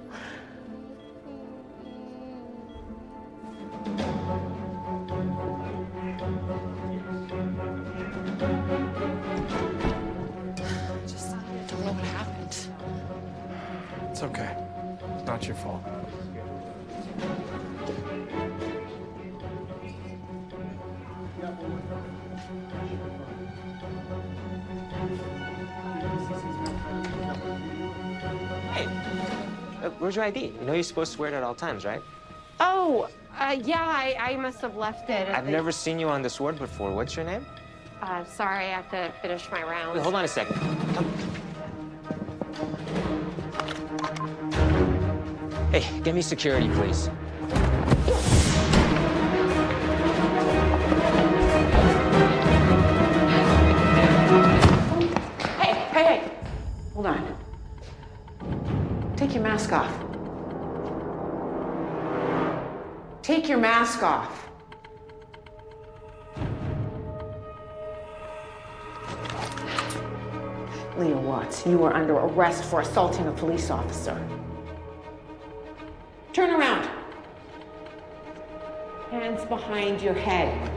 [SPEAKER 4] Just don't know what happened.
[SPEAKER 5] It's okay. It's not your fault.
[SPEAKER 17] Hey, where's your ID? You know you're supposed to wear it at all times, right?
[SPEAKER 1] Oh, yeah, I must have left it.
[SPEAKER 17] I've never seen you on this ward before. What's your name?
[SPEAKER 1] Sorry, I have to finish my round.
[SPEAKER 17] Wait, hold on a second. Come. Hey, get me security, please.
[SPEAKER 7] Hey! Hold on. Take your mask off. Take your mask off. Leah Watts, you are under arrest for assaulting a police officer. Turn around. Hands behind your head.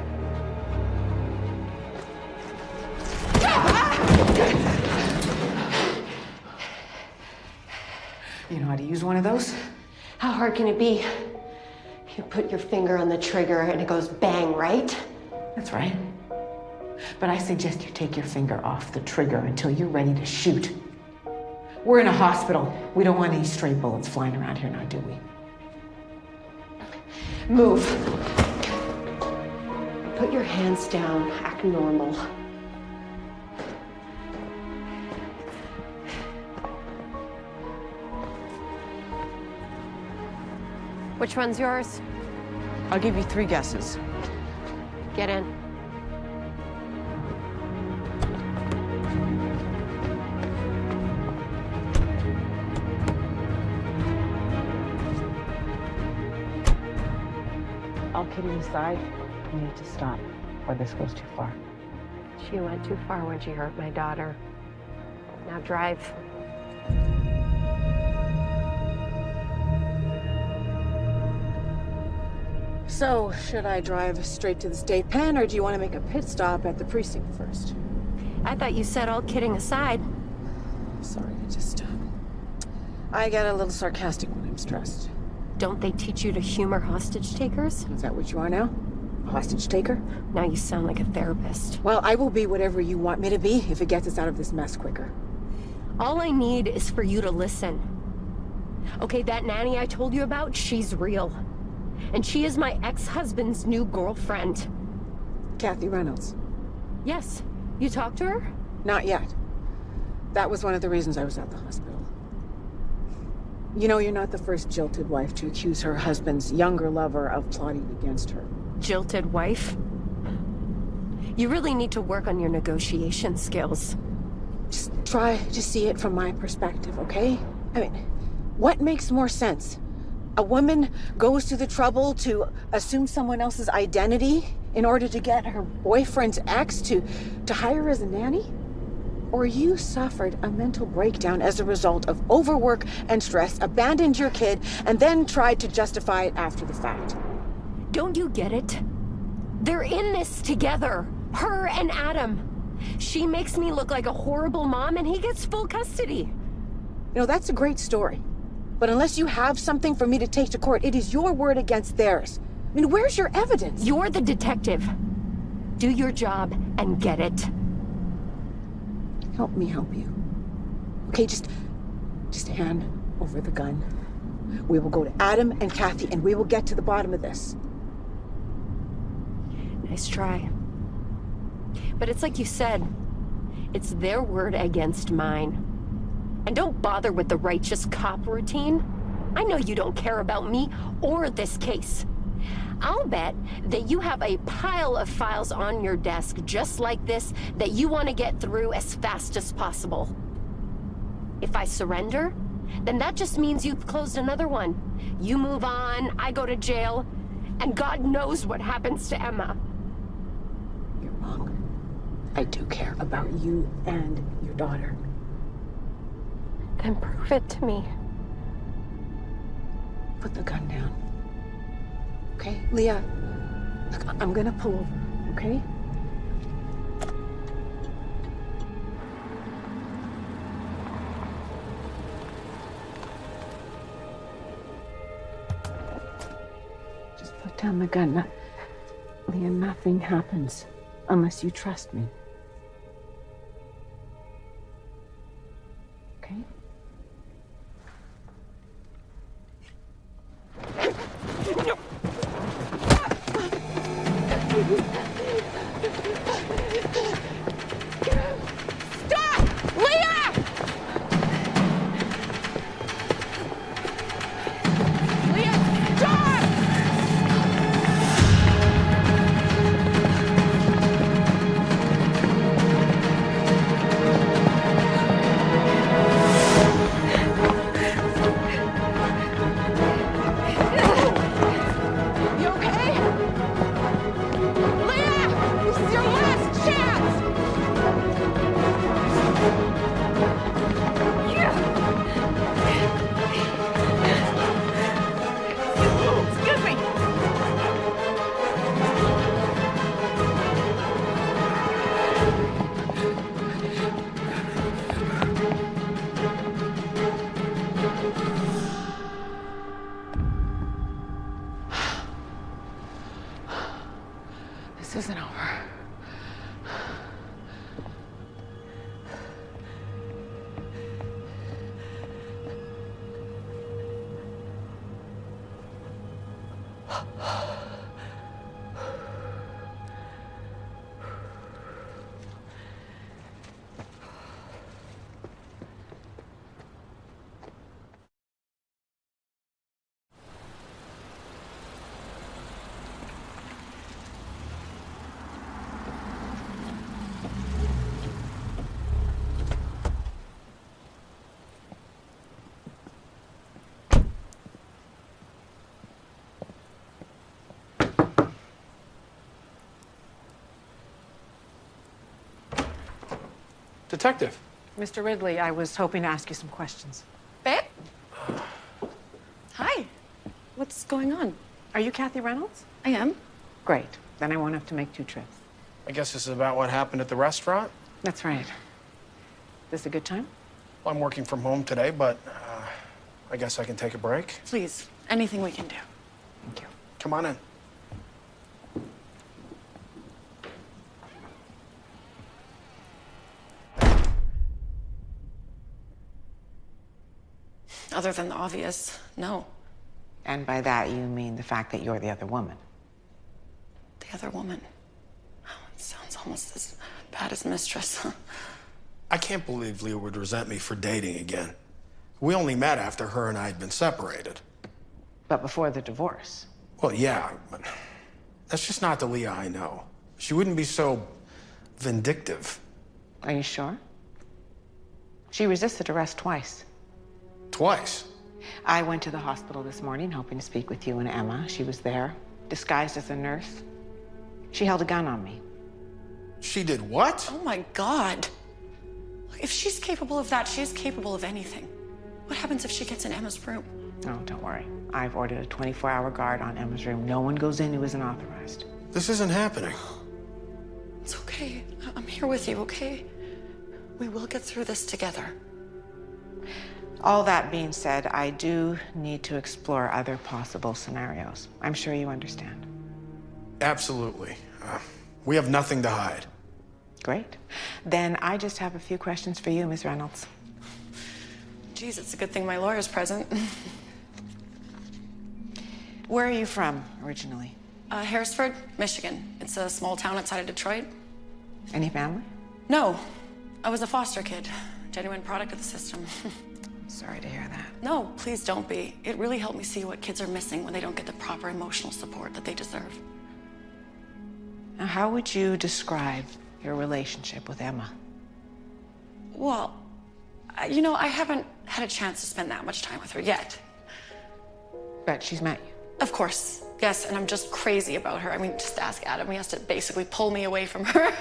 [SPEAKER 7] You know how to use one of those?
[SPEAKER 1] How hard can it be? You put your finger on the trigger and it goes bang, right?
[SPEAKER 7] That's right. But I suggest you take your finger off the trigger until you're ready to shoot. We're in a hospital. We don't want any stray bullets flying around here now, do we?
[SPEAKER 1] Move. Put your hands down. Act normal. Which one's yours?
[SPEAKER 7] I'll give you 3 guesses.
[SPEAKER 1] Get in.
[SPEAKER 7] All kidding aside, you need to stop, or this goes too far.
[SPEAKER 1] She went too far when she hurt my daughter. Now drive.
[SPEAKER 7] So, should I drive straight to the state pen, or do you want to make a pit stop at the precinct first?
[SPEAKER 1] I thought you said all kidding aside.
[SPEAKER 7] Sorry, I get a little sarcastic when I'm stressed.
[SPEAKER 1] Don't they teach you to humor hostage takers?
[SPEAKER 7] Is that what you are now? A hostage taker?
[SPEAKER 1] Now you sound like a therapist.
[SPEAKER 7] Well, I will be whatever you want me to be if it gets us out of this mess quicker.
[SPEAKER 1] All I need is for you to listen. Okay, that nanny I told you about, she's real. And she is my ex-husband's new girlfriend.
[SPEAKER 7] Kathy Reynolds?
[SPEAKER 1] Yes. You talked to her?
[SPEAKER 7] Not yet. That was one of the reasons I was at the hospital. You know, you're not the first jilted wife to accuse her husband's younger lover of plotting against her.
[SPEAKER 1] Jilted wife? You really need to work on your negotiation skills.
[SPEAKER 7] Just try to see it from my perspective, okay? I mean, what makes more sense? A woman goes to the trouble to assume someone else's identity in order to get her boyfriend's ex to hire her as a nanny? Or you suffered a mental breakdown as a result of overwork and stress, abandoned your kid, and then tried to justify it after the fact.
[SPEAKER 1] Don't you get it? They're in this together. Her and Adam. She makes me look like a horrible mom and he gets full custody.
[SPEAKER 7] You know, that's a great story. But unless you have something for me to take to court, it is your word against theirs. I mean, where's your evidence?
[SPEAKER 1] You're the detective. Do your job and get it.
[SPEAKER 7] Help me help you. Okay, just hand over the gun.
[SPEAKER 18] We will go to Adam and Kathy, and we will get to the bottom of this.
[SPEAKER 19] Nice try. But it's like you said, it's their word against mine. And don't bother with the righteous cop routine. I know you don't care about me or this case. I'll bet that you have a pile of files on your desk just like this that you want to get through as fast as possible. If I surrender, then that just means you've closed another one. You move on, I go to jail, and God knows what happens to Emma.
[SPEAKER 18] You're wrong. I do care about you and your daughter.
[SPEAKER 19] Then prove it to me.
[SPEAKER 18] Put the gun down. Okay, Leah, look, I'm gonna pull over, okay? Just put down the gun. Leah, nothing happens unless you trust me. Okay?
[SPEAKER 19] Stop! Leah! Leah, stop! You okay? Leah! This is your last chance! Excuse me!
[SPEAKER 7] This isn't over.
[SPEAKER 5] Detective.
[SPEAKER 7] Mr. Ridley, I was hoping to ask you some questions.
[SPEAKER 4] Babe? Hi. What's going on?
[SPEAKER 7] Are you Kathy Reynolds?
[SPEAKER 4] I am.
[SPEAKER 7] Great. Then I won't have to make 2 trips.
[SPEAKER 5] I guess this is about what happened at the restaurant.
[SPEAKER 7] That's right. This a good time?
[SPEAKER 5] Well, I'm working from home today, but I guess I can take a break.
[SPEAKER 4] Please, anything we can do.
[SPEAKER 7] Thank you.
[SPEAKER 5] Come on in.
[SPEAKER 4] Other than the obvious, no.
[SPEAKER 7] And by that, you mean the fact that you're the other woman?
[SPEAKER 4] The other woman. Oh, it sounds almost as bad as mistress.
[SPEAKER 5] I can't believe Leah would resent me for dating again. We only met after her and I had been separated.
[SPEAKER 7] But before the divorce?
[SPEAKER 5] Well, yeah, but that's just not the Leah I know. She wouldn't be so vindictive.
[SPEAKER 7] Are you sure? She resisted arrest twice.
[SPEAKER 5] Twice?
[SPEAKER 7] I went to the hospital this morning hoping to speak with you and Emma. She was there, disguised as a nurse. She held a gun on me.
[SPEAKER 5] She did what?
[SPEAKER 4] Oh my God. If she's capable of that, she's capable of anything. What happens if she gets in Emma's room?
[SPEAKER 7] Oh, don't worry. I've ordered a 24-hour guard on Emma's room. No one goes in who isn't authorized.
[SPEAKER 5] This isn't happening.
[SPEAKER 4] It's okay. I'm here with you, okay? We will get through this together.
[SPEAKER 7] All that being said, I do need to explore other possible scenarios. I'm sure you understand.
[SPEAKER 5] Absolutely. We have nothing to hide.
[SPEAKER 7] Great. Then I just have a few questions for you, Ms. Reynolds.
[SPEAKER 4] Geez, it's a good thing my lawyer's present.
[SPEAKER 7] Where are you from originally?
[SPEAKER 9] Harrisford, Michigan. It's a small town outside of Detroit.
[SPEAKER 7] Any family?
[SPEAKER 9] No, I was a foster kid. Genuine product of the system.
[SPEAKER 7] Sorry to hear that.
[SPEAKER 9] No, please don't be. It really helped me see what kids are missing when they don't get the proper emotional support that they deserve.
[SPEAKER 7] Now, how would you describe your relationship with Emma?
[SPEAKER 9] Well, you know, I haven't had a chance to spend that much time with her yet.
[SPEAKER 7] But she's met you.
[SPEAKER 9] Of course, yes, and I'm just crazy about her. I mean, just ask Adam. He has to basically pull me away from her.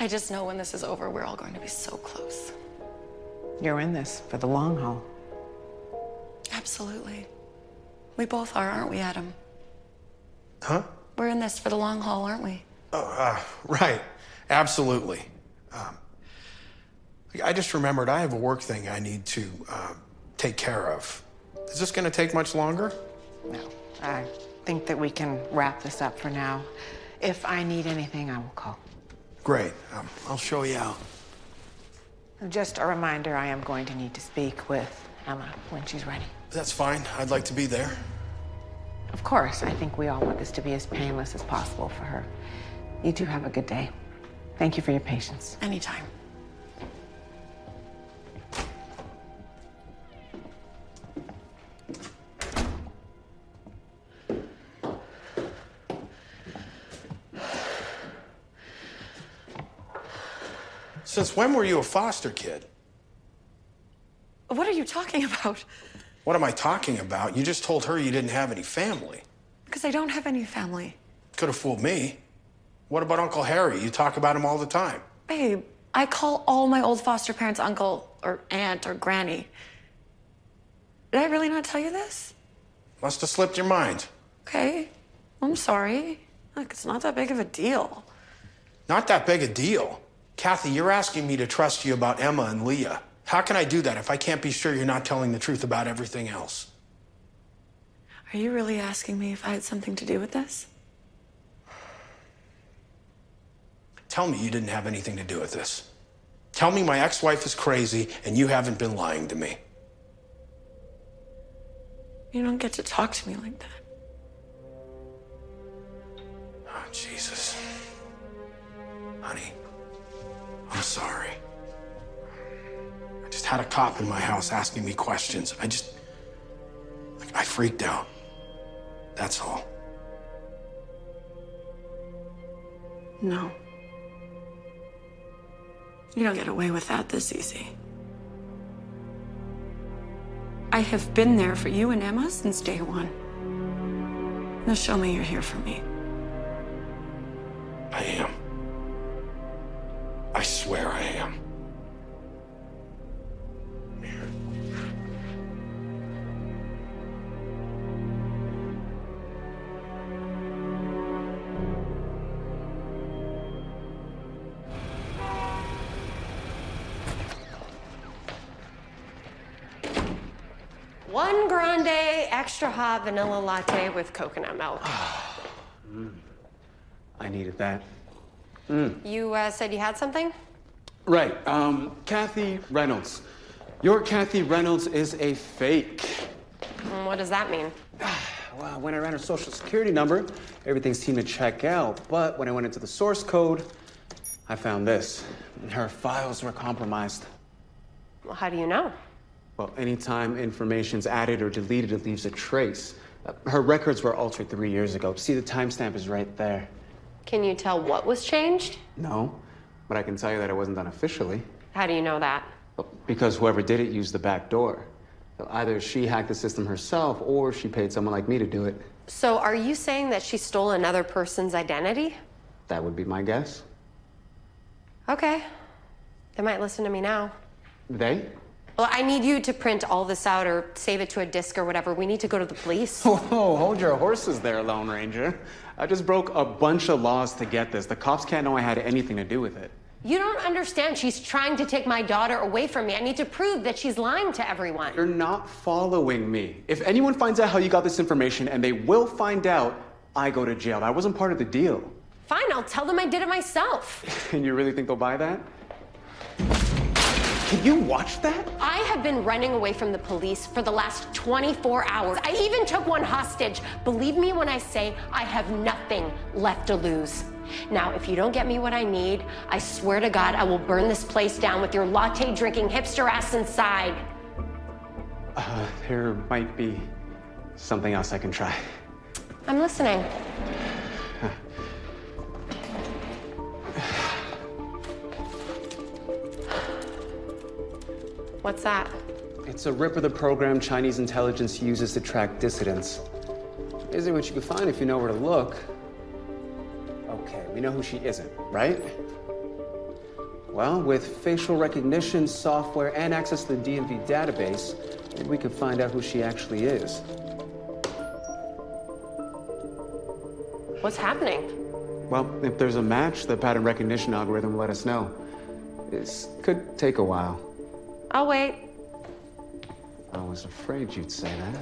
[SPEAKER 9] I just know when this is over, we're all going to be so close.
[SPEAKER 7] You're in this for the long haul.
[SPEAKER 9] Absolutely. We both are, aren't we, Adam?
[SPEAKER 5] Huh?
[SPEAKER 9] We're in this for the long haul, aren't we?
[SPEAKER 5] Right. Absolutely. I just remembered I have a work thing I need to take care of. Is this going to take much longer?
[SPEAKER 7] No. I think that we can wrap this up for now. If I need anything, I will call.
[SPEAKER 5] Great. I'll show you out.
[SPEAKER 7] Just a reminder, I am going to need to speak with Emma when she's ready.
[SPEAKER 5] That's fine. I'd like to be there.
[SPEAKER 7] Of course, I think we all want this to be as painless as possible for her. You two have a good day. Thank you for your patience.
[SPEAKER 9] Anytime.
[SPEAKER 5] Since when were you a foster kid?
[SPEAKER 9] What are you talking about?
[SPEAKER 5] What am I talking about? You just told her you didn't have any family.
[SPEAKER 9] Because I don't have any family.
[SPEAKER 5] Could have fooled me. What about Uncle Harry? You talk about him all the time.
[SPEAKER 9] Babe, I call all my old foster parents uncle or aunt or granny. Did I really not tell you this?
[SPEAKER 5] Must have slipped your mind.
[SPEAKER 9] Okay, I'm sorry. Look, it's not that big of a deal.
[SPEAKER 5] Not that big a deal. Kathy, you're asking me to trust you about Emma and Leah. How can I do that if I can't be sure you're not telling the truth about everything else?
[SPEAKER 9] Are you really asking me if I had something to do with this?
[SPEAKER 5] Tell me you didn't have anything to do with this. Tell me my ex-wife is crazy and you haven't been lying to me.
[SPEAKER 9] You don't get to talk to me like that.
[SPEAKER 5] Oh, Jesus. Honey, I'm sorry. I just had a cop in my house asking me questions. I freaked out. That's all.
[SPEAKER 9] No. You don't get away with that this easy. I have been there for you and Emma since day one. Now show me you're here for me.
[SPEAKER 5] I am. I swear I am.
[SPEAKER 1] One grande, extra hot vanilla latte with coconut milk.
[SPEAKER 16] I needed that.
[SPEAKER 1] You said you had something?
[SPEAKER 16] Right. Kathy Reynolds. Your Kathy Reynolds is a fake.
[SPEAKER 1] What does that mean?
[SPEAKER 16] Well, when I ran her social security number, everything seemed to check out. But when I went into the source code, I found this. Her files were compromised.
[SPEAKER 1] Well, how do you know?
[SPEAKER 16] Well, anytime information's added or deleted, it leaves a trace. Her records were altered 3 years ago. See, the timestamp is right there.
[SPEAKER 1] Can you tell what was changed?
[SPEAKER 16] No, but I can tell you that it wasn't done officially.
[SPEAKER 1] How do you know that?
[SPEAKER 16] Because whoever did it used the back door. So either she hacked the system herself or she paid someone like me to do it.
[SPEAKER 1] So are you saying that she stole another person's identity?
[SPEAKER 16] That would be my guess.
[SPEAKER 1] Okay. They might listen to me now.
[SPEAKER 16] They?
[SPEAKER 1] Well, I need you to print all this out or save it to a disk or whatever. We need to go to the police.
[SPEAKER 16] Whoa, hold your horses there, Lone Ranger. I just broke a bunch of laws to get this. The cops can't know I had anything to do with it.
[SPEAKER 1] You don't understand. She's trying to take my daughter away from me. I need to prove that she's lying to everyone.
[SPEAKER 16] You're not following me. If anyone finds out how you got this information, and they will find out, I go to jail. That wasn't part of the deal.
[SPEAKER 1] Fine, I'll tell them I did it myself.
[SPEAKER 16] And you really think they'll buy that? Can you watch that?
[SPEAKER 19] I have been running away from the police for the last 24 hours. I even took one hostage. Believe me when I say I have nothing left to lose. Now, if you don't get me what I need, I swear to God, I will burn this place down with your latte-drinking hipster ass inside.
[SPEAKER 16] There might be something else I can try.
[SPEAKER 19] I'm listening. What's that?
[SPEAKER 16] It's a rip of the program Chinese intelligence uses to track dissidents. Isn't what you can find if you know where to look. Okay, we know who she isn't, right? Well, with facial recognition software and access to the DMV database, maybe we can find out who she actually is.
[SPEAKER 19] What's happening?
[SPEAKER 16] Well, if there's a match, the pattern recognition algorithm will let us know. This could take a while.
[SPEAKER 19] I'll wait.
[SPEAKER 16] I was afraid you'd say that.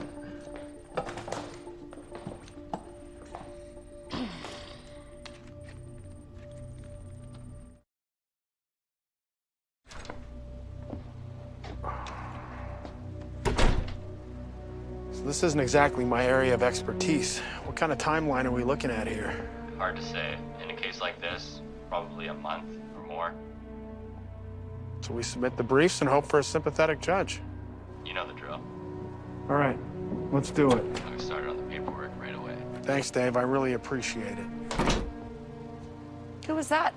[SPEAKER 5] So this isn't exactly my area of expertise. What kind of timeline are we looking at here?
[SPEAKER 20] Hard to say. In a case like this, probably a month or more.
[SPEAKER 5] So we submit the briefs and hope for a sympathetic judge.
[SPEAKER 20] You know the drill.
[SPEAKER 5] All right, let's do it.
[SPEAKER 20] I've started on the paperwork right away.
[SPEAKER 5] Thanks, Dave. I really appreciate it.
[SPEAKER 19] Who was that?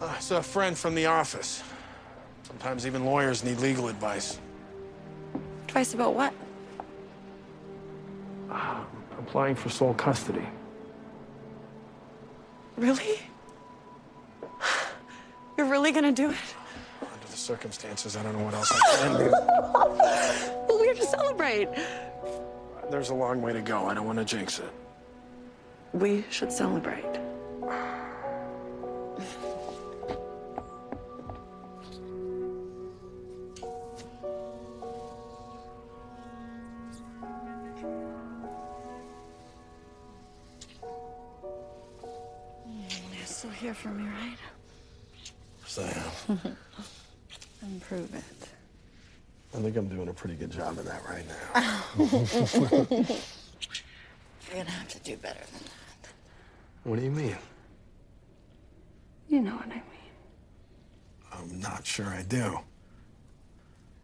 [SPEAKER 5] It's a friend from the office. Sometimes even lawyers need legal advice.
[SPEAKER 19] Advice about what?
[SPEAKER 5] Applying for sole custody.
[SPEAKER 19] Really? You're really gonna do it?
[SPEAKER 5] Under the circumstances, I don't know what else I can do.
[SPEAKER 19] Well, we're here to celebrate.
[SPEAKER 5] There's a long way to go. I don't want to jinx it.
[SPEAKER 19] We should celebrate.
[SPEAKER 9] You're still here for me, right?
[SPEAKER 5] So, yeah.
[SPEAKER 9] Improve it.
[SPEAKER 5] I think I'm doing a pretty good job of that right now.
[SPEAKER 9] You're gonna have to do better than that.
[SPEAKER 5] What do you mean?
[SPEAKER 9] You know what I mean.
[SPEAKER 5] I'm not sure I do.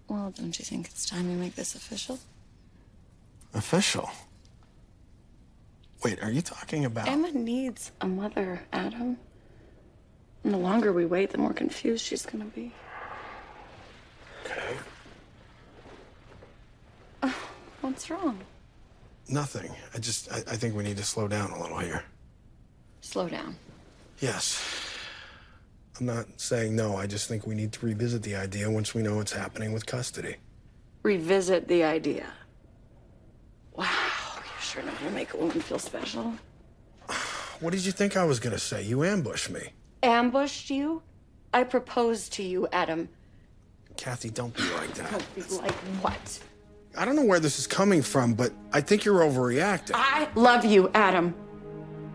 [SPEAKER 9] Well, don't you think it's time you make this official?
[SPEAKER 5] Official? Wait, are you talking about...
[SPEAKER 9] Emma needs a mother, Adam. And the longer we wait, the more confused she's gonna be.
[SPEAKER 5] Okay.
[SPEAKER 9] What's wrong?
[SPEAKER 5] Nothing. I think we need to slow down a little here.
[SPEAKER 9] Slow down.
[SPEAKER 5] Yes. I'm not saying no. I just think we need to revisit the idea once we know what's happening with custody.
[SPEAKER 9] Revisit the idea. Wow, you sure know how to make a woman feel special.
[SPEAKER 5] What did you think I was gonna say? You ambushed me.
[SPEAKER 9] Ambushed you? I proposed to you, Adam.
[SPEAKER 5] Kathy, don't be like that.
[SPEAKER 9] Don't be like what?
[SPEAKER 5] I don't know where this is coming from, but I think you're overreacting.
[SPEAKER 9] I love you, Adam.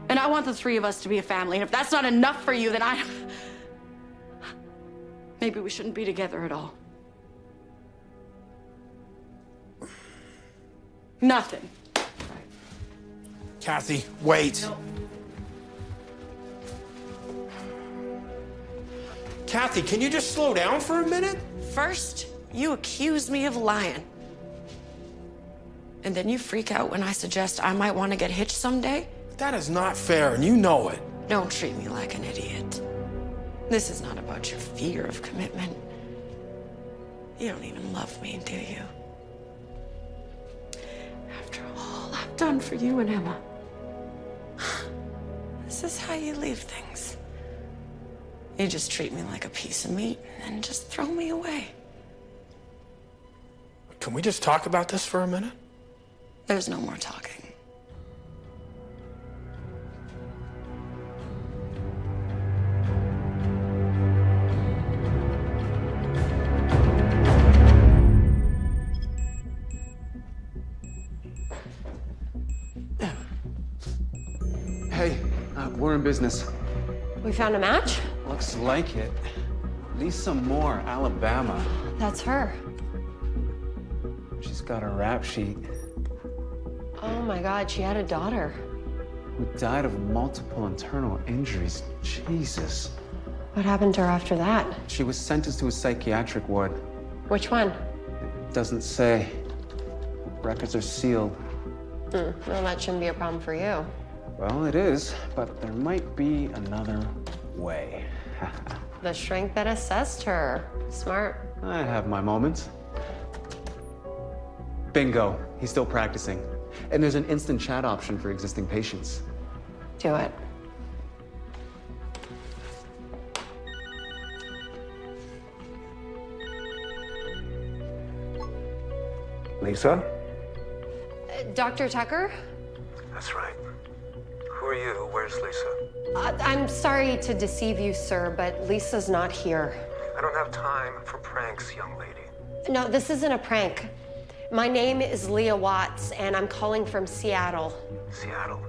[SPEAKER 9] And I want the three of us to be a family. And if that's not enough for you, then maybe we shouldn't be together at all. Nothing.
[SPEAKER 5] Kathy, wait.
[SPEAKER 9] No.
[SPEAKER 5] Kathy, can you just slow down for a minute?
[SPEAKER 9] First, you accuse me of lying. And then you freak out when I suggest I might want to get hitched someday?
[SPEAKER 5] That is not fair, and you know it.
[SPEAKER 9] Don't treat me like an idiot. This is not about your fear of commitment. You don't even love me, do you? After all I've done for you and Emma, this is how you leave things. You just treat me like a piece of meat and just throw me away.
[SPEAKER 5] Can we just talk about this for a minute?
[SPEAKER 9] There's no more talking.
[SPEAKER 16] Hey, we're in business.
[SPEAKER 19] We found a match?
[SPEAKER 16] Looks like it. Lisa Moore, Alabama.
[SPEAKER 1] That's her.
[SPEAKER 16] She's got a rap sheet.
[SPEAKER 1] Oh my God, she had a daughter.
[SPEAKER 16] Who died of multiple internal injuries. Jesus.
[SPEAKER 1] What happened to her after that?
[SPEAKER 16] She was sentenced to a psychiatric ward.
[SPEAKER 1] Which one?
[SPEAKER 16] It doesn't say. Records are sealed.
[SPEAKER 1] Well, that shouldn't be a problem for you.
[SPEAKER 16] Well, it is, but there might be another way.
[SPEAKER 1] The shrink that assessed her. Smart.
[SPEAKER 16] I have my moments. Bingo. He's still practicing. And there's an instant chat option for existing patients.
[SPEAKER 1] Do it.
[SPEAKER 21] Lisa?
[SPEAKER 1] Dr. Tucker?
[SPEAKER 21] That's right. Who are you? Where's Lisa?
[SPEAKER 1] I'm sorry to deceive you, sir, but Lisa's not here.
[SPEAKER 21] I don't have time for pranks, young lady.
[SPEAKER 1] No, this isn't a prank. My name is Leah Watts, and I'm calling from Seattle.
[SPEAKER 21] Seattle?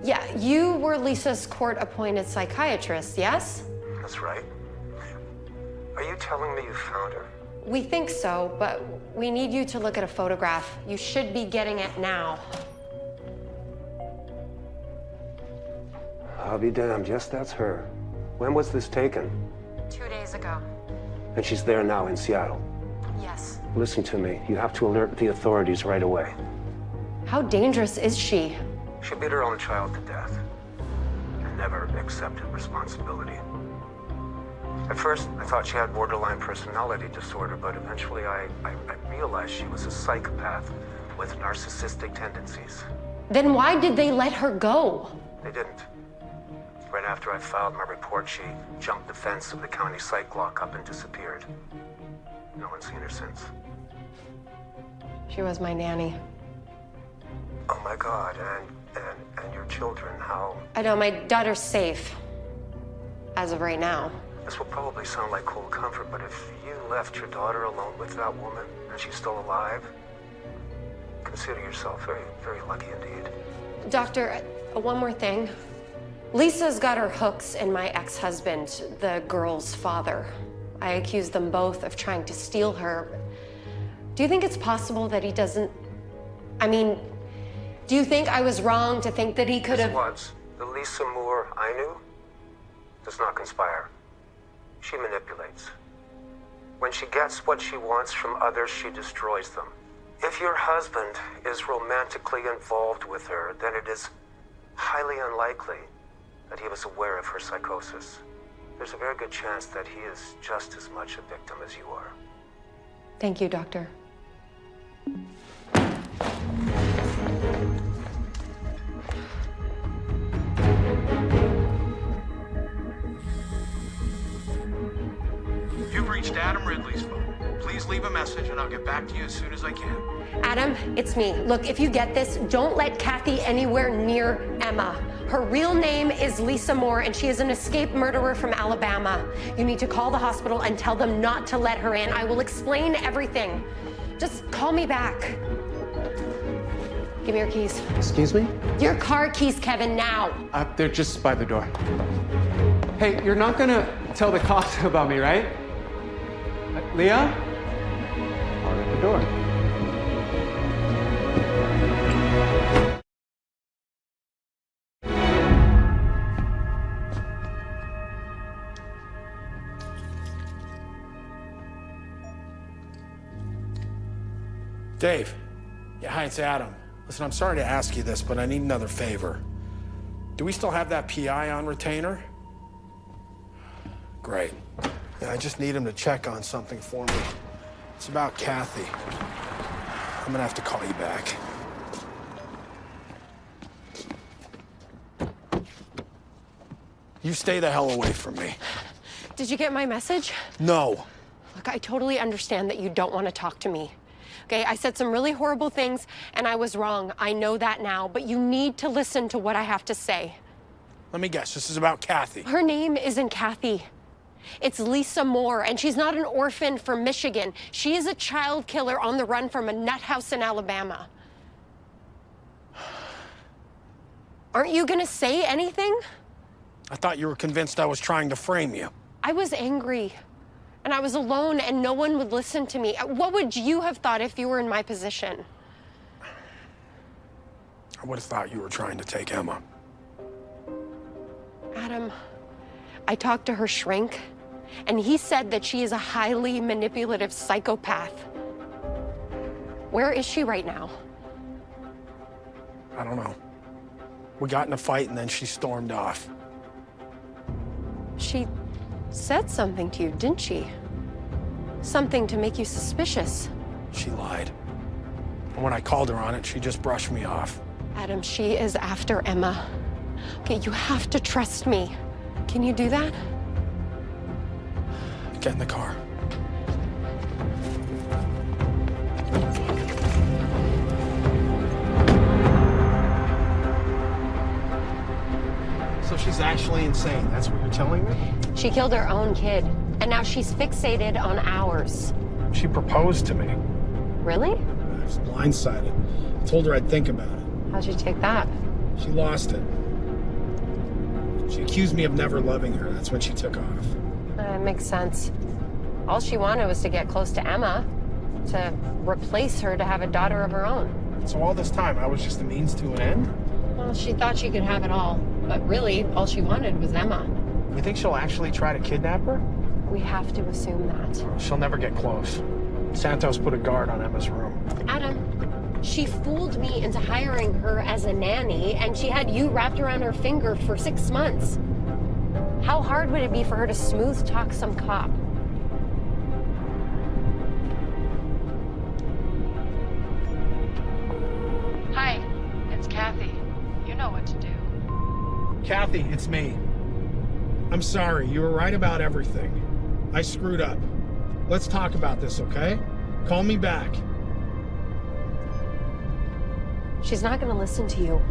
[SPEAKER 1] Yeah, you were Lisa's court-appointed psychiatrist, yes?
[SPEAKER 21] That's right. Are you telling me you found her?
[SPEAKER 1] We think so, but we need you to look at a photograph. You should be getting it now.
[SPEAKER 21] I'll be damned. Yes, that's her. When was this taken?
[SPEAKER 1] 2 days ago.
[SPEAKER 21] And she's there now in Seattle.
[SPEAKER 1] Yes.
[SPEAKER 21] Listen to me. You have to alert the authorities right away.
[SPEAKER 1] How dangerous is she?
[SPEAKER 21] She beat her own child to death and never accepted responsibility. At first, I thought she had borderline personality disorder, but eventually I realized she was a psychopath with narcissistic tendencies.
[SPEAKER 1] Then why did they let her go?
[SPEAKER 21] They didn't. Right after I filed my report, she jumped the fence of the county psych lockup and disappeared. No one's seen her since.
[SPEAKER 1] She was my nanny.
[SPEAKER 21] Oh my God, and your children, how?
[SPEAKER 1] I know, my daughter's safe. As of right now.
[SPEAKER 21] This will probably sound like cold comfort, but if you left your daughter alone with that woman and she's still alive, consider yourself very, very lucky indeed.
[SPEAKER 1] Doctor, one more thing. Lisa's got her hooks in my ex-husband, the girl's father. I accuse them both of trying to steal her. Do you think it's possible that he doesn't... I mean, do you think I was wrong to think that he could have...
[SPEAKER 21] The Lisa Moore I knew does not conspire. She manipulates. When she gets what she wants from others, she destroys them. If your husband is romantically involved with her, then it is highly unlikely that he was aware of her psychosis. There's a very good chance that he is just as much a victim as you are.
[SPEAKER 1] Thank you, Doctor.
[SPEAKER 5] You've reached Adam Ridley's phone. Please leave a message and I'll get back to you as soon as I can.
[SPEAKER 1] Adam, it's me. Look, if you get this, don't let Kathy anywhere near Emma. Her real name is Lisa Moore, and she is an escaped murderer from Alabama. You need to call the hospital and tell them not to let her in. I will explain everything. Just call me back. Give me your keys.
[SPEAKER 16] Excuse me?
[SPEAKER 1] Your car keys, Kevin, now.
[SPEAKER 16] They're just by the door. Hey, you're not gonna tell the cops about me, right? Leah? I'll at the door.
[SPEAKER 5] Dave. Yeah, hi, it's Adam. Listen, I'm sorry to ask you this, but I need another favor. Do we still have that PI on retainer? Great. Yeah, I just need him to check on something for me. It's about Kathy. I'm gonna have to call you back. You stay the hell away from me.
[SPEAKER 1] Did you get my message?
[SPEAKER 5] No.
[SPEAKER 1] Look, I totally understand that you don't want to talk to me. Okay, I said some really horrible things, and I was wrong. I know that now, but you need to listen to what I have to say.
[SPEAKER 5] Let me guess, this is about Kathy.
[SPEAKER 1] Her name isn't Kathy. It's Lisa Moore, and she's not an orphan from Michigan. She is a child killer on the run from a nut house in Alabama. Aren't you gonna say anything?
[SPEAKER 5] I thought you were convinced I was trying to frame you.
[SPEAKER 1] I was angry. And I was alone and no one would listen to me. What would you have thought if you were in my position?
[SPEAKER 5] I would have thought you were trying to take Emma.
[SPEAKER 1] Adam, I talked to her shrink, and he said that she is a highly manipulative psychopath. Where is she right now?
[SPEAKER 5] I don't know. We got in a fight and then she stormed off.
[SPEAKER 1] She said something to you, didn't she? Something to make you suspicious.
[SPEAKER 5] She lied. And when I called her on it, she just brushed me off.
[SPEAKER 1] Adam, she is after Emma. Okay, you have to trust me. Can you do that?
[SPEAKER 5] Get in the car. So she's actually insane, that's what you're telling me?
[SPEAKER 1] She killed her own kid, and now she's fixated on ours.
[SPEAKER 5] She proposed to me.
[SPEAKER 1] Really?
[SPEAKER 5] I was blindsided. I told her I'd think about it.
[SPEAKER 1] How'd you take that?
[SPEAKER 5] She lost it. She accused me of never loving her. That's when she took off.
[SPEAKER 1] It makes sense. All she wanted was to get close to Emma, to replace her to have a daughter of her own.
[SPEAKER 5] So all this time, I was just a means to an end?
[SPEAKER 1] Well, she thought she could have it all, but really, all she wanted was Emma.
[SPEAKER 5] You think she'll actually try to kidnap her?
[SPEAKER 1] We have to assume that.
[SPEAKER 5] She'll never get close. Santos put a guard on Emma's room.
[SPEAKER 1] Adam, she fooled me into hiring her as a nanny, and she had you wrapped around her finger for 6 months. How hard would it be for her to smooth talk some cop?
[SPEAKER 6] Hi, it's Kathy. You know what to do.
[SPEAKER 5] Kathy, it's me. I'm sorry, you were right about everything. I screwed up. Let's talk about this, okay? Call me back.
[SPEAKER 1] She's not gonna listen to you.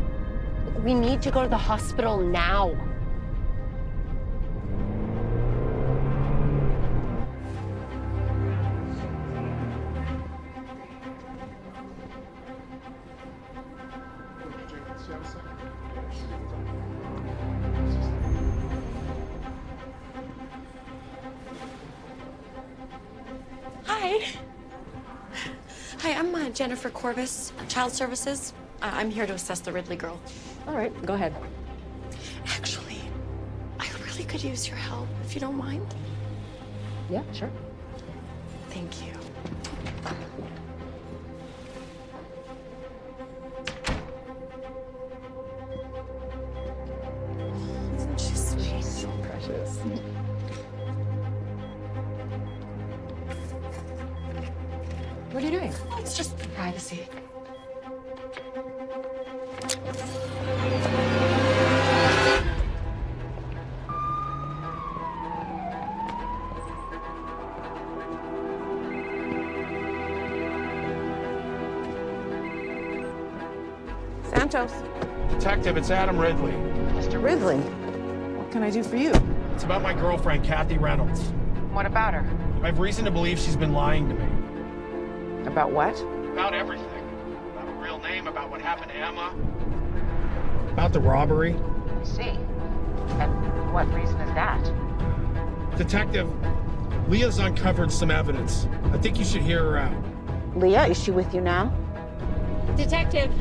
[SPEAKER 1] We need to go to the hospital now.
[SPEAKER 9] Hi. Hi, I'm Jennifer Corbis, Child Services. I'm here to assess the Ridley girl.
[SPEAKER 4] All right, go ahead.
[SPEAKER 9] Actually, I really could use your help, if you don't mind.
[SPEAKER 4] Yeah, sure.
[SPEAKER 9] Thank you. Isn't she sweet?
[SPEAKER 4] So precious. What are you doing?
[SPEAKER 9] It's just privacy.
[SPEAKER 7] Santos.
[SPEAKER 5] Detective, it's Adam Ridley.
[SPEAKER 7] Mr. Ridley, what can I do for you?
[SPEAKER 5] It's about my girlfriend, Kathy Reynolds.
[SPEAKER 7] What about her?
[SPEAKER 5] I have reason to believe she's been lying to me.
[SPEAKER 7] About what?
[SPEAKER 5] About everything. About her real name, about what happened to Emma. About the robbery.
[SPEAKER 7] I see. And what reason is that?
[SPEAKER 5] Detective, Leah's uncovered some evidence. I think you should hear her out.
[SPEAKER 7] Leah, is she with you now?
[SPEAKER 1] Detective,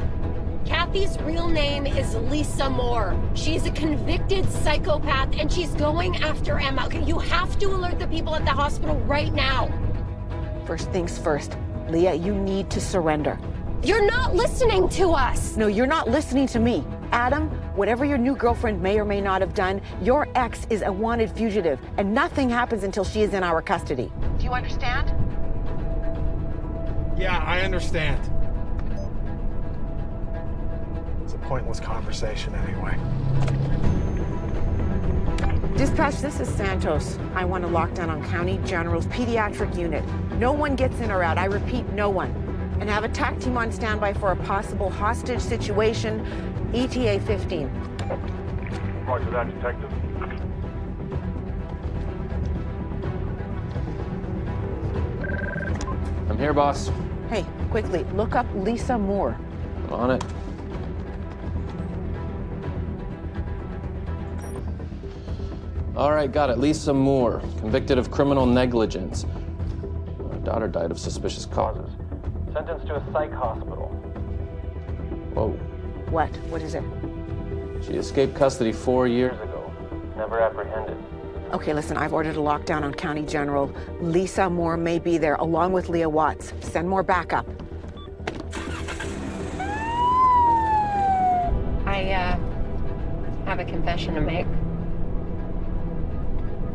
[SPEAKER 1] Kathy's real name is Lisa Moore. She's a convicted psychopath, and she's going after Emma. Okay, you have to alert the people at the hospital right now.
[SPEAKER 7] First things first. Leah, you need to surrender.
[SPEAKER 1] You're not listening to us.
[SPEAKER 7] No, you're not listening to me. Adam, whatever your new girlfriend may or may not have done, your ex is a wanted fugitive, and nothing happens until she is in our custody. Do you understand?
[SPEAKER 5] Yeah, I understand. It's a pointless conversation anyway.
[SPEAKER 7] Dispatch, this is Santos. I want a lockdown on County General's pediatric unit. No one gets in or out. I repeat, no one. And have a TAC team on standby for a possible hostage situation, ETA 15.
[SPEAKER 2] Roger that, Detective.
[SPEAKER 13] I'm here, boss.
[SPEAKER 7] Hey, quickly, look up Lisa Moore.
[SPEAKER 13] I'm on it. All right, got it. Lisa Moore, convicted of criminal negligence. Her daughter died of suspicious causes. Sentenced to a psych hospital. Whoa.
[SPEAKER 7] What? What is it?
[SPEAKER 13] She escaped custody 4 years ago. Never apprehended.
[SPEAKER 7] Okay, listen, I've ordered a lockdown on County General. Lisa Moore may be there, along with Leah Watts. Send more backup.
[SPEAKER 1] I have a confession to make.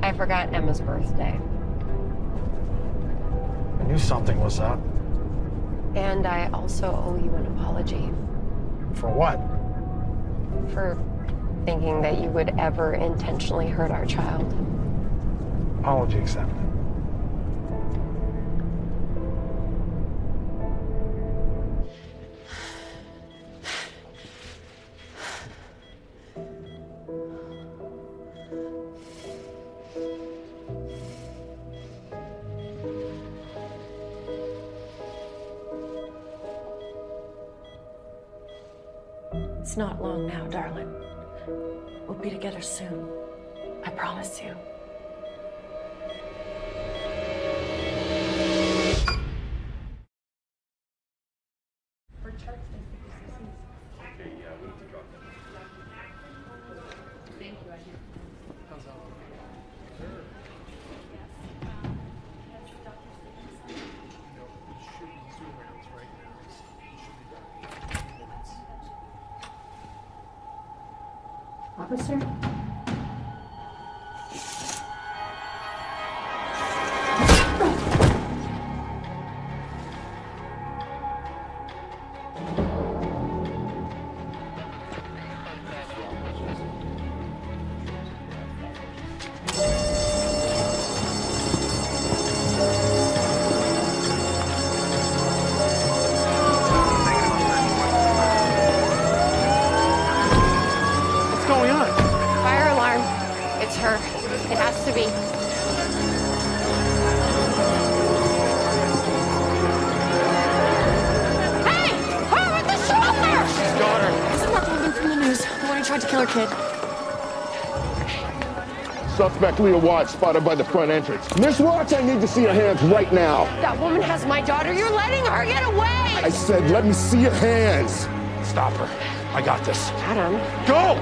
[SPEAKER 1] I forgot Emma's birthday.
[SPEAKER 5] I knew something was up.
[SPEAKER 1] And I also owe you an apology.
[SPEAKER 5] For what?
[SPEAKER 1] For thinking that you would ever intentionally hurt our child.
[SPEAKER 5] Apology accepted.
[SPEAKER 4] It's not long now, darling. We'll be together soon. I promise you.
[SPEAKER 8] Officer?
[SPEAKER 1] It has to be. Hey! Who with the shoulder?
[SPEAKER 5] His daughter.
[SPEAKER 4] This is Mark Logan from the news. The one who tried to kill her kid.
[SPEAKER 12] Suspect Leah Watts spotted by the front entrance. Miss Watts, I need to see your hands right now.
[SPEAKER 1] That woman has my daughter. You're letting her get away.
[SPEAKER 12] I said, let me see your hands.
[SPEAKER 5] Stop her. I got this.
[SPEAKER 1] Adam.
[SPEAKER 5] Go!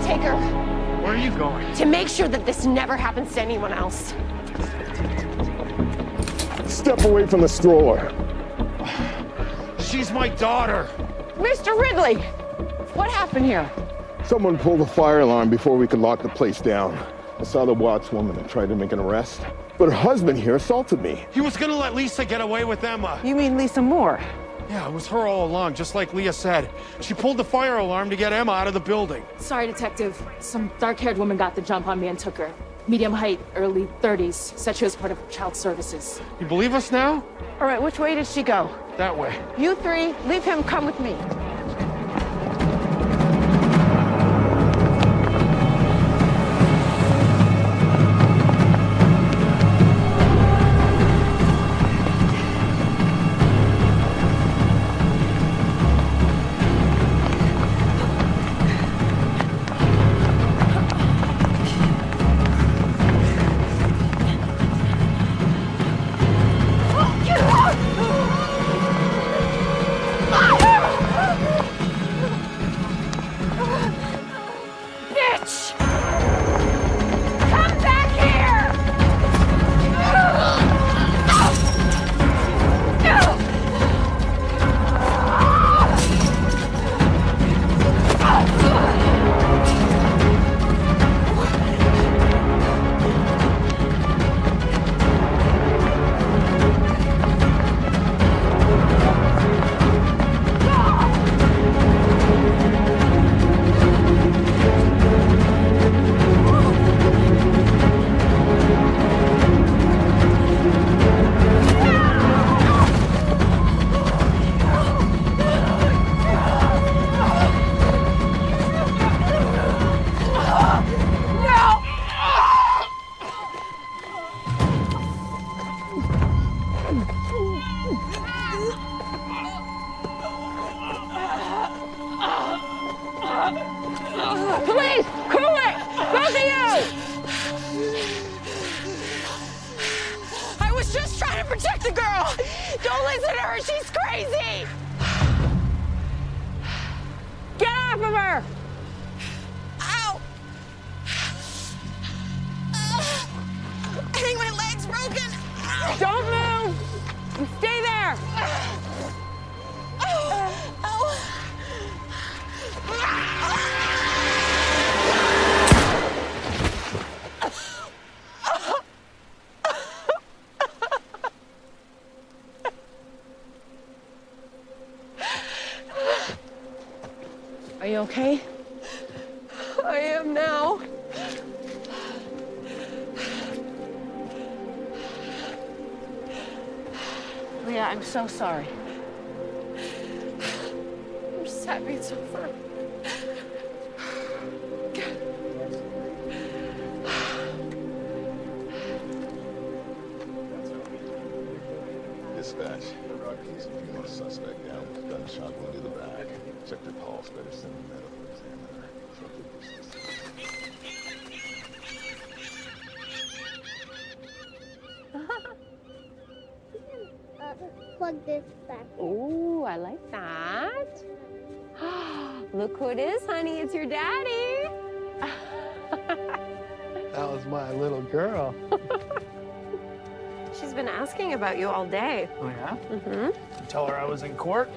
[SPEAKER 1] Take her.
[SPEAKER 5] Where are you going?
[SPEAKER 1] To make sure that this never happens to anyone else.
[SPEAKER 12] Step away from the stroller.
[SPEAKER 5] She's my daughter.
[SPEAKER 7] Mr. Ridley! What happened here?
[SPEAKER 12] Someone pulled the fire alarm before we could lock the place down. I saw the Watts woman and tried to make an arrest, but her husband here assaulted me.
[SPEAKER 5] He was gonna let Lisa get away with Emma.
[SPEAKER 7] You mean Lisa Moore?
[SPEAKER 5] Yeah, it was her all along, just like Leah said. She pulled the fire alarm to get Emma out of the building.
[SPEAKER 10] Sorry, Detective. Some dark-haired woman got the jump on me and took her. Medium height, early 30s. Said she was part of child services.
[SPEAKER 5] You believe us now?
[SPEAKER 7] All right, which way did she go?
[SPEAKER 5] That way.
[SPEAKER 7] You three, leave him, come with me.
[SPEAKER 18] Are you okay?
[SPEAKER 1] I am now.
[SPEAKER 18] Leah, I'm so sorry.
[SPEAKER 1] I'm just happy it's over.
[SPEAKER 12] Dispatch. He's a female suspect down with gunshot wound to the back. Check their pulse. Better send the medical examiner.
[SPEAKER 3] Plug this back.
[SPEAKER 1] Ooh, I like that. Look who it is, honey. It's your daddy.
[SPEAKER 11] That was my little girl.
[SPEAKER 1] She's been asking about you all day.
[SPEAKER 11] Oh, yeah?
[SPEAKER 1] Mm-hmm.
[SPEAKER 11] You tell her I was in court?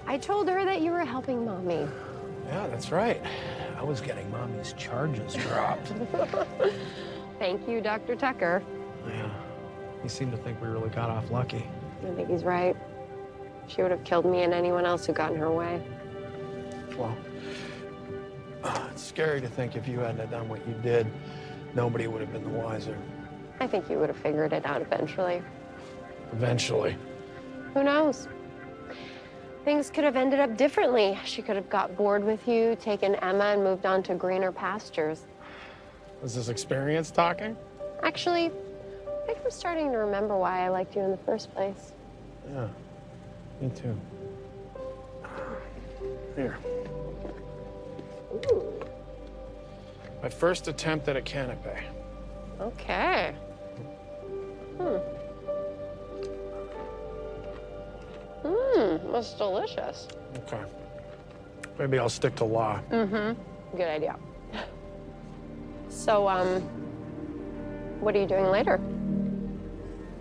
[SPEAKER 1] I told her that you were helping Mommy.
[SPEAKER 11] Yeah, that's right. I was getting Mommy's charges dropped.
[SPEAKER 1] Thank you, Dr. Tucker.
[SPEAKER 11] Yeah. He seemed to think we really got off lucky.
[SPEAKER 1] I think he's right. She would have killed me and anyone else who got in her way.
[SPEAKER 11] Well, it's scary to think if you hadn't have done what you did, nobody would have been the wiser.
[SPEAKER 1] I think you would have figured it out eventually.
[SPEAKER 11] Eventually.
[SPEAKER 1] Who knows? Things could have ended up differently. She could have got bored with you, taken Emma, and moved on to greener pastures.
[SPEAKER 11] Is this experience talking?
[SPEAKER 1] Actually, I think I'm starting to remember why I liked you in the first place.
[SPEAKER 11] Yeah, me too. Here. My first attempt at a canapé.
[SPEAKER 1] Okay. That's delicious.
[SPEAKER 11] Okay. Maybe I'll stick to law.
[SPEAKER 1] Mm-hmm. Good idea. So, what are you doing later?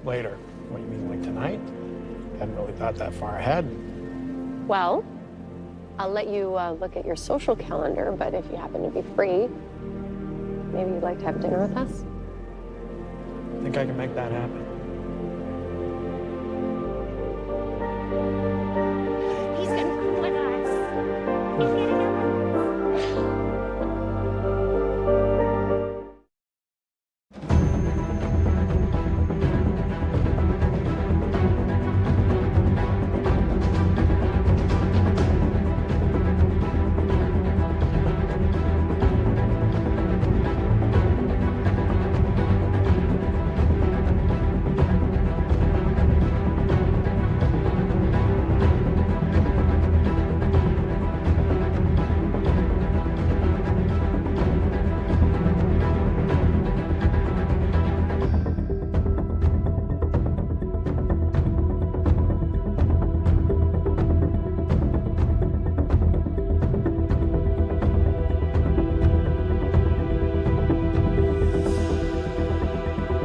[SPEAKER 11] Later. What, you mean like tonight? Hadn't really thought that far ahead.
[SPEAKER 1] Well, I'll let you look at your social calendar, but if you happen to be free, maybe you'd like to have dinner with us?
[SPEAKER 11] Think I can make that happen?
[SPEAKER 3] He's gonna come with us. He's gonna come with us.